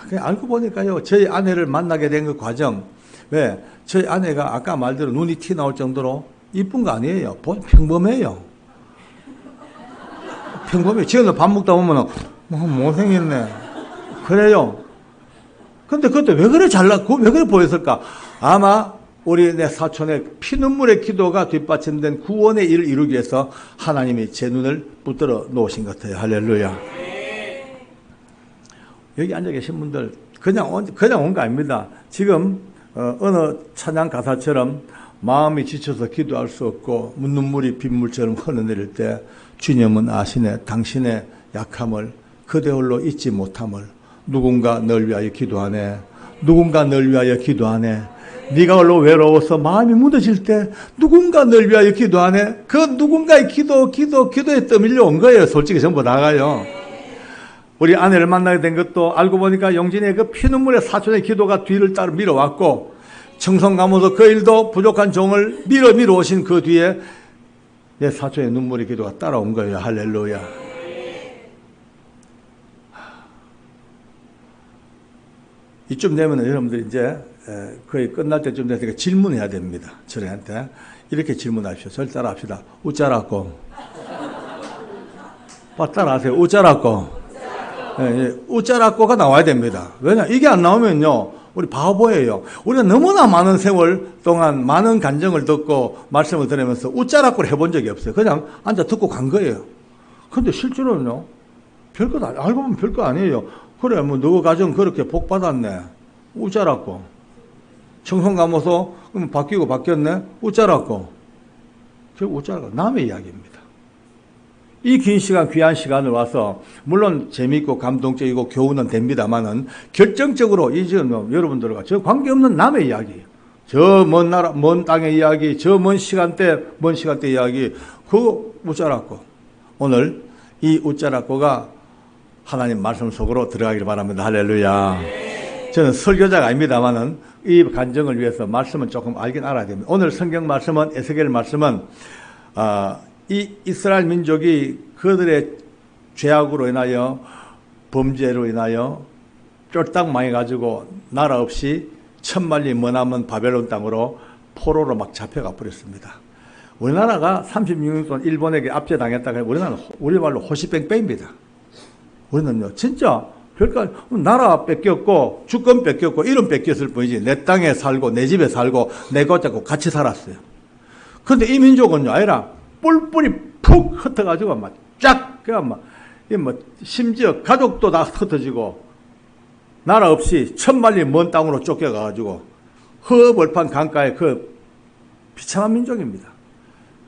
그냥 알고 보니까요. 저희 아내를 만나게 된 그 과정, 왜? 저희 아내가 아까 말대로 눈이 티 나올 정도로 이쁜 거 아니에요. 평범해요. 평범해요. 지금도 밥 먹다 보면은 못생겼네. 그래요. 근데 그때 왜 그래 왜 그래 보였을까? 아마 우리 내 사촌의 피눈물의 기도가 뒷받침된 구원의 일을 이루기 위해서 하나님이 제 눈을 붙들어 놓으신 것 같아요. 할렐루야. 여기 앉아 계신 분들 그냥 온 거 아닙니다. 지금 어느 찬양 가사처럼 마음이 지쳐서 기도할 수 없고 눈물이 빗물처럼 흘러내릴 때 주님은 아시네. 당신의 약함을 그대 홀로 잊지 못함을. 누군가 널 위하여 기도하네. 누군가 널 위하여 기도하네. 네가 홀로 외로워서 마음이 무너질 때 누군가 널 위하여 기도하네. 그 누군가의 기도에 떠밀려 온 거예요. 솔직히 전부 다가요. 우리 아내를 만나게 된 것도 알고 보니까 영진의 그 피눈물의 사촌의 기도가 뒤를 따라 밀어왔고, 청송 가면서 그 일도 부족한 종을 밀어 오신 그 뒤에 내 사촌의 눈물의 기도가 따라온 거예요. 할렐루야. 이쯤 되면 여러분들 이제 거의 끝날 때쯤 됐으니까 질문해야 됩니다. 저희한테 이렇게 질문하십시오. 절 따라합시다. 우짜라고. 따라하세요. 우짜라고. 우짜라고가 나와야 됩니다. 왜냐? 이게 안 나오면요. 우리 바보예요. 우리가 너무나 많은 세월 동안 많은 간증을 듣고 말씀을 들으면서 우짜라고를 해본 적이 없어요. 그냥 앉아 듣고 간 거예요. 근데 실제로는요. 별거 알고 보면 별거 아니에요. 그래, 너 가정 그렇게 복 받았네. 우짜라고. 청송 가면서, 바뀌었네? 우짜라고. 우짜라고. 남의 이야기입니다. 이 긴 시간, 귀한 시간을 와서, 물론 재미있고 감동적이고 교훈은 됩니다만은, 결정적으로 이 지금 여러분들과 저 관계없는 남의 이야기, 저 먼 나라, 먼 땅의 이야기, 저 먼 시간대 이야기, 그거 우짜라고. 오늘 이 우짜라고가 하나님 말씀 속으로 들어가기를 바랍니다. 할렐루야. 저는 설교자가 아닙니다만은 이 간증을 위해서 말씀은 조금 알긴 알아야 됩니다. 오늘 성경 말씀은, 에스겔 말씀은, 이 이스라엘 민족이 그들의 죄악으로 인하여, 범죄로 인하여 쫄딱 망해가지고 나라 없이 천만리 머나먼 바벨론 땅으로 포로로 막 잡혀가 버렸습니다. 우리나라가 36년 동안 일본에게 압제당했다가 우리나라는 우리 말로 호시뺑뺑입니다. 우리는요, 진짜, 별거, 나라 뺏겼고, 주권 뺏겼고, 이름 뺏겼을 뿐이지, 내 땅에 살고, 내 집에 살고, 내 것 잡고 같이 살았어요. 근데 이 민족은요, 아니라, 뿔뿔이 푹 흩어가지고, 막, 쫙, 심지어 가족도 다 흩어지고, 나라 없이 천만리 먼 땅으로 쫓겨가가지고, 허벌판 강가에 그 비참한 민족입니다.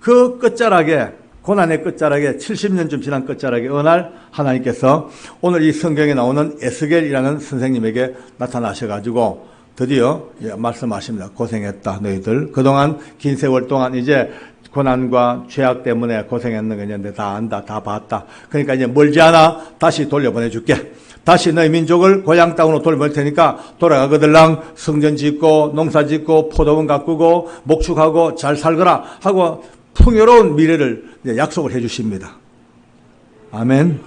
그 끝자락에, 고난의 끝자락에 70년쯤 지난 끝자락에 어느 날 하나님께서 오늘 이 성경에 나오는 에스겔이라는 선생님에게 나타나셔가지고 드디어 말씀하십니다. 고생했다 너희들. 그동안 긴 세월 동안 이제 고난과 죄악 때문에 고생했는 거 있는데 다 안다, 다 봤다. 그러니까 이제 멀지 않아 다시 돌려보내줄게. 다시 너희 민족을 고향 땅으로 돌려보낼 테니까 돌아가거들랑 성전 짓고 농사 짓고 포도원 가꾸고 목축하고 잘 살거라 하고 풍요로운 미래를 약속을 해 주십니다. 아멘.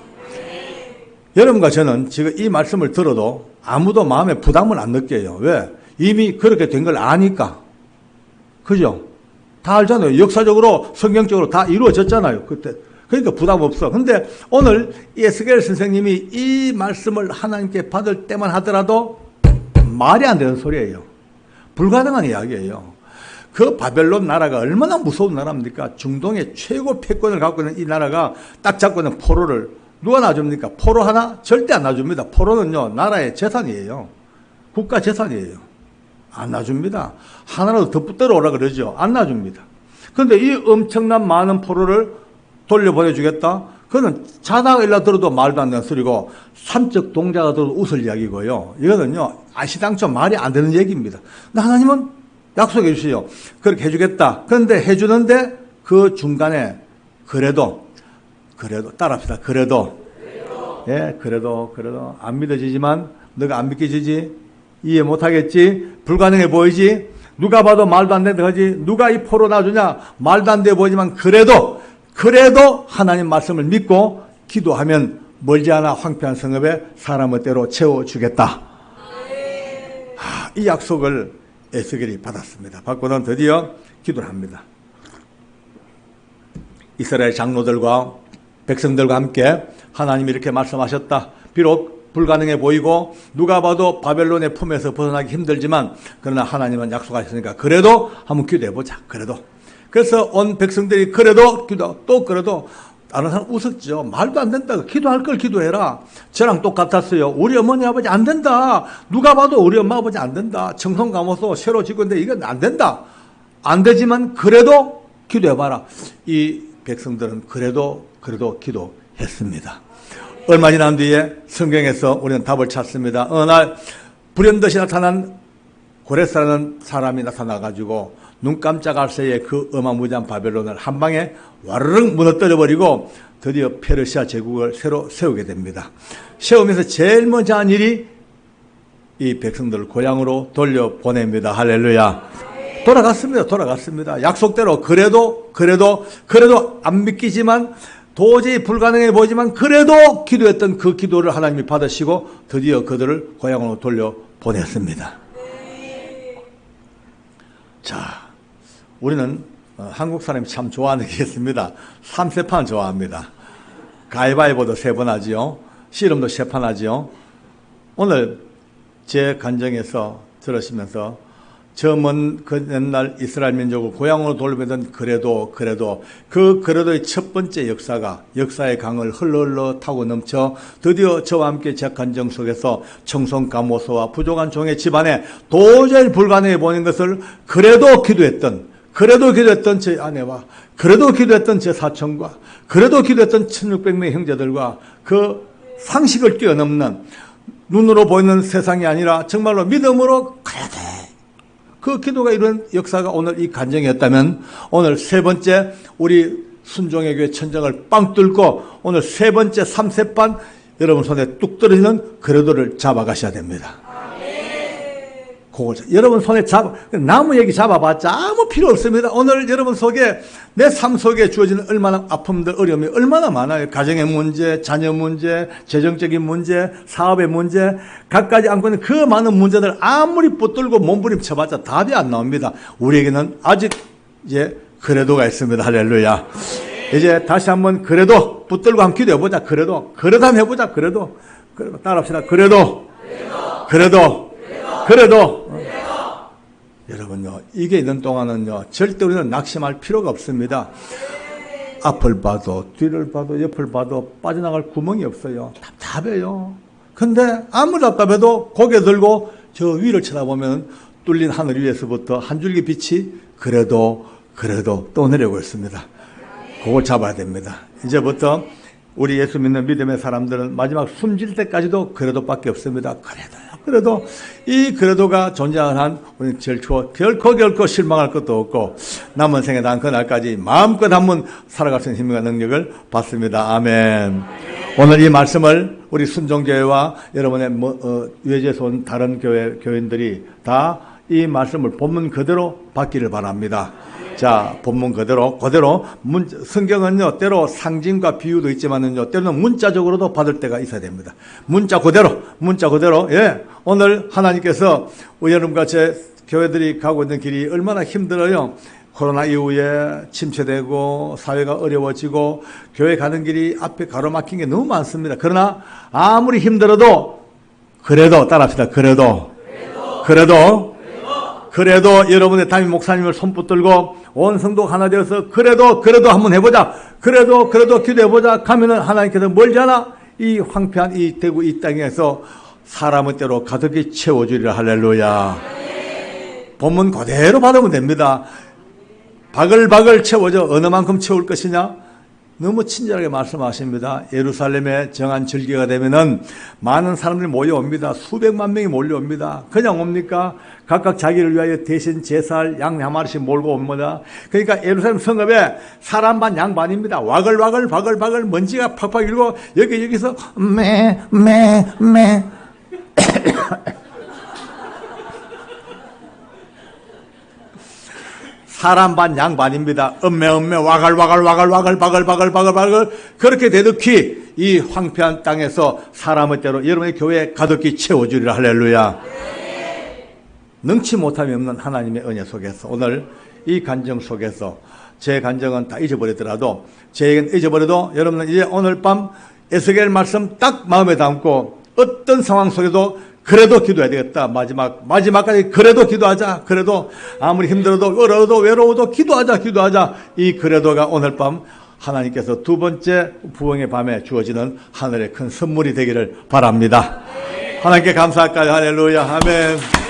여러분과 저는 지금 이 말씀을 들어도 아무도 마음에 부담을 안 느껴요. 왜? 이미 그렇게 된 걸 아니까. 그죠? 다 알잖아요. 역사적으로 성경적으로 다 이루어졌잖아요. 그때. 그러니까 부담 없어. 근데 오늘 에스겔 선생님이 이 말씀을 하나님께 받을 때만 하더라도 말이 안 되는 소리예요. 불가능한 이야기예요. 그 바벨론 나라가 얼마나 무서운 나라입니까? 중동의 최고 패권을 갖고 있는 이 나라가 딱 잡고 있는 포로를 누가 놔줍니까? 포로 하나? 절대 안 놔줍니다. 포로는요, 나라의 재산이에요. 국가 재산이에요. 안 놔줍니다. 하나라도 더 붙들어 오라 그러죠. 안 놔줍니다. 그런데 이 엄청난 많은 포로를 돌려보내주겠다? 그거는 자다가 일라 들어도 말도 안 되는 소리고, 삼적 동자가 들어도 웃을 이야기고요. 이거는요, 아시당초 말이 안 되는 얘기입니다. 근데 하나님은 약속해 주시죠. 그렇게 해주겠다. 그런데 해주는데 그 중간에 그래도 따라합시다. 그래도 안 믿어지지만 너가 안 믿겨지지, 이해 못하겠지, 불가능해 보이지, 누가 봐도 말도 안 된다 하지, 누가 이 포로 놔주냐, 말도 안 돼 보이지만 그래도 하나님 말씀을 믿고 기도하면 멀지 않아 황폐한 성읍에 사람의 때로 채워주겠다. 이 약속을 에스겔이 받았습니다. 받고는 드디어 기도를 합니다. 이스라엘 장로들과 백성들과 함께 하나님이 이렇게 말씀하셨다. 비록 불가능해 보이고 누가 봐도 바벨론의 품에서 벗어나기 힘들지만 그러나 하나님은 약속하셨으니까 그래도 한번 기도해보자. 그래서 온 백성들이 그래도 다른 사람 웃었죠. 말도 안 된다. 기도할 걸 기도해라. 저랑 똑같았어요. 우리 어머니 아버지 안 된다. 누가 봐도 우리 엄마 아버지 안 된다. 청송 감아서 새로 짓고 있는데 이건 안 된다. 안 되지만 그래도 기도해봐라. 이 백성들은 그래도 기도했습니다. 얼마 지난 뒤에 성경에서 우리는 답을 찾습니다. 어느 날 불현듯이 나타난 고레스라는 사람이 나타나가지고 눈 깜짝할 새에 그 어마무지한 바벨론을 한 방에 와르륵 무너뜨려버리고 드디어 페르시아 제국을 새로 세우게 됩니다. 세우면서 제일 먼저 한 일이 이 백성들을 고향으로 돌려보냅니다. 할렐루야. 돌아갔습니다. 약속대로 그래도 안 믿기지만 도저히 불가능해 보이지만 그래도 기도했던 그 기도를 하나님이 받으시고 드디어 그들을 고향으로 돌려보냈습니다. 자, 우리는 한국 사람이 참 좋아하는 게 있습니다. 3세판 좋아합니다. 가위바위보도 3번 하지요. 씨름도 3판 하지요. 오늘 제 간정에서 들으시면서 저 먼 그 옛날 이스라엘 민족을 고향으로 돌려보내던 그래도의 첫 번째 역사의 강을 흘러 타고 넘쳐 드디어 저와 함께 제 간정 속에서 청송 감호소와 부족한 종의 집안에 도저히 불가능해 보이는 것을 그래도 기도했던 제 아내와 그래도 기도했던 제 사촌과 그래도 기도했던 1600명의 형제들과 그 상식을 뛰어넘는 눈으로 보이는 세상이 아니라 정말로 믿음으로 가야 돼. 그 기도가 이룬 역사가 오늘 이 간정이었다면 오늘 세 번째 우리 순종의 교회 천정을 빵 뚫고 오늘 세 번째 3세판 여러분 손에 뚝 떨어지는 그래도를 잡아가셔야 됩니다. 그걸 여러분 손에 나무 얘기 잡아봤자 아무 필요 없습니다. 오늘 여러분 속에 내 삶 속에 주어지는 얼마나 아픔들 어려움이 얼마나 많아요. 가정의 문제, 자녀 문제, 재정적인 문제, 사업의 문제 갖가지 안고 있는 그 많은 문제들 아무리 붙들고 몸부림쳐봤자 답이 안 나옵니다. 우리에게는 아직 이제 그래도가 있습니다. 할렐루야. 이제 다시 한번 그래도 붙들고 한번 기도해보자. 그래도 한번 해보자. 그래도 따라합시다. 그래도 여러분요, 이게 있는 동안은요, 절대 우리는 낙심할 필요가 없습니다. 앞을 봐도, 뒤를 봐도, 옆을 봐도 빠져나갈 구멍이 없어요. 답답해요. 근데 아무리 답답해도 고개 들고 저 위를 쳐다보면 뚫린 하늘 위에서부터 한 줄기 빛이 그래도 또 내려오고 있습니다. 그걸 잡아야 됩니다. 이제부터 우리 예수 믿는 믿음의 사람들은 마지막 숨질 때까지도 그래도밖에 없습니다. 그래도 이 그래도가 존재하는 한 우리는 결코 실망할 것도 없고 남은 생에 난 그날까지 마음껏 한번 살아갈 수 있는 힘과 능력을 받습니다. 아멘. 오늘 이 말씀을 우리 순종교회와 여러분의 외지에서 온 다른 교인들이 다 이 말씀을 본문 그대로 받기를 바랍니다. 자, 본문 그대로 성경은요, 때로 상징과 비유도 있지만은요, 때로는 문자적으로도 받을 때가 있어야 됩니다. 문자 그대로, 예. 오늘 하나님께서 여러분과 제 교회들이 가고 있는 길이 얼마나 힘들어요. 코로나 이후에 침체되고 사회가 어려워지고 교회 가는 길이 앞에 가로막힌 게 너무 많습니다. 그러나 아무리 힘들어도 따라합시다. 그래도 여러분의 담임 목사님을 손붙들고 온 성도 하나 되어서 그래도 한번 해보자. 그래도 기도해보자. 가면은 하나님께서 멀지 않아 이 황폐한 이 대구 이 땅에서 사람의 때로 가득히 채워주리라. 할렐루야. 본문 그대로 받으면 됩니다. 바글바글 채워져. 어느 만큼 채울 것이냐? 너무 친절하게 말씀하십니다. 예루살렘에 정한 절기가 되면은 많은 사람들이 몰려옵니다. 수백만 명이 몰려옵니다. 그냥 옵니까? 각각 자기를 위하여 대신 제사할 양 한 마리씩 몰고 옵니다. 그러니까 예루살렘 성읍에 사람 반 양 반입니다. 바글 먼지가 팍팍 일고 여기서 매 사람 반 양 반입니다. 음매 와갈 바글 그렇게 되듯이 이 황폐한 땅에서 사람의 때로 여러분의 교회에 가득히 채워주리라. 할렐루야. 능치 못함이 없는 하나님의 은혜 속에서 오늘 이 간증 속에서 제 간증은 다 잊어버리더라도 제에겐 잊어버려도 여러분은 이제 오늘 밤 에스겔 말씀 딱 마음에 담고 어떤 상황 속에도 그래도 기도해야 되겠다. 마지막까지 그래도 기도하자. 그래도 아무리 힘들어도 어려워도 외로워도 기도하자. 이 그래도가 오늘 밤 하나님께서 두 번째 부흥의 밤에 주어지는 하늘의 큰 선물이 되기를 바랍니다. 하나님께 감사할까요? 할렐루야. 아멘.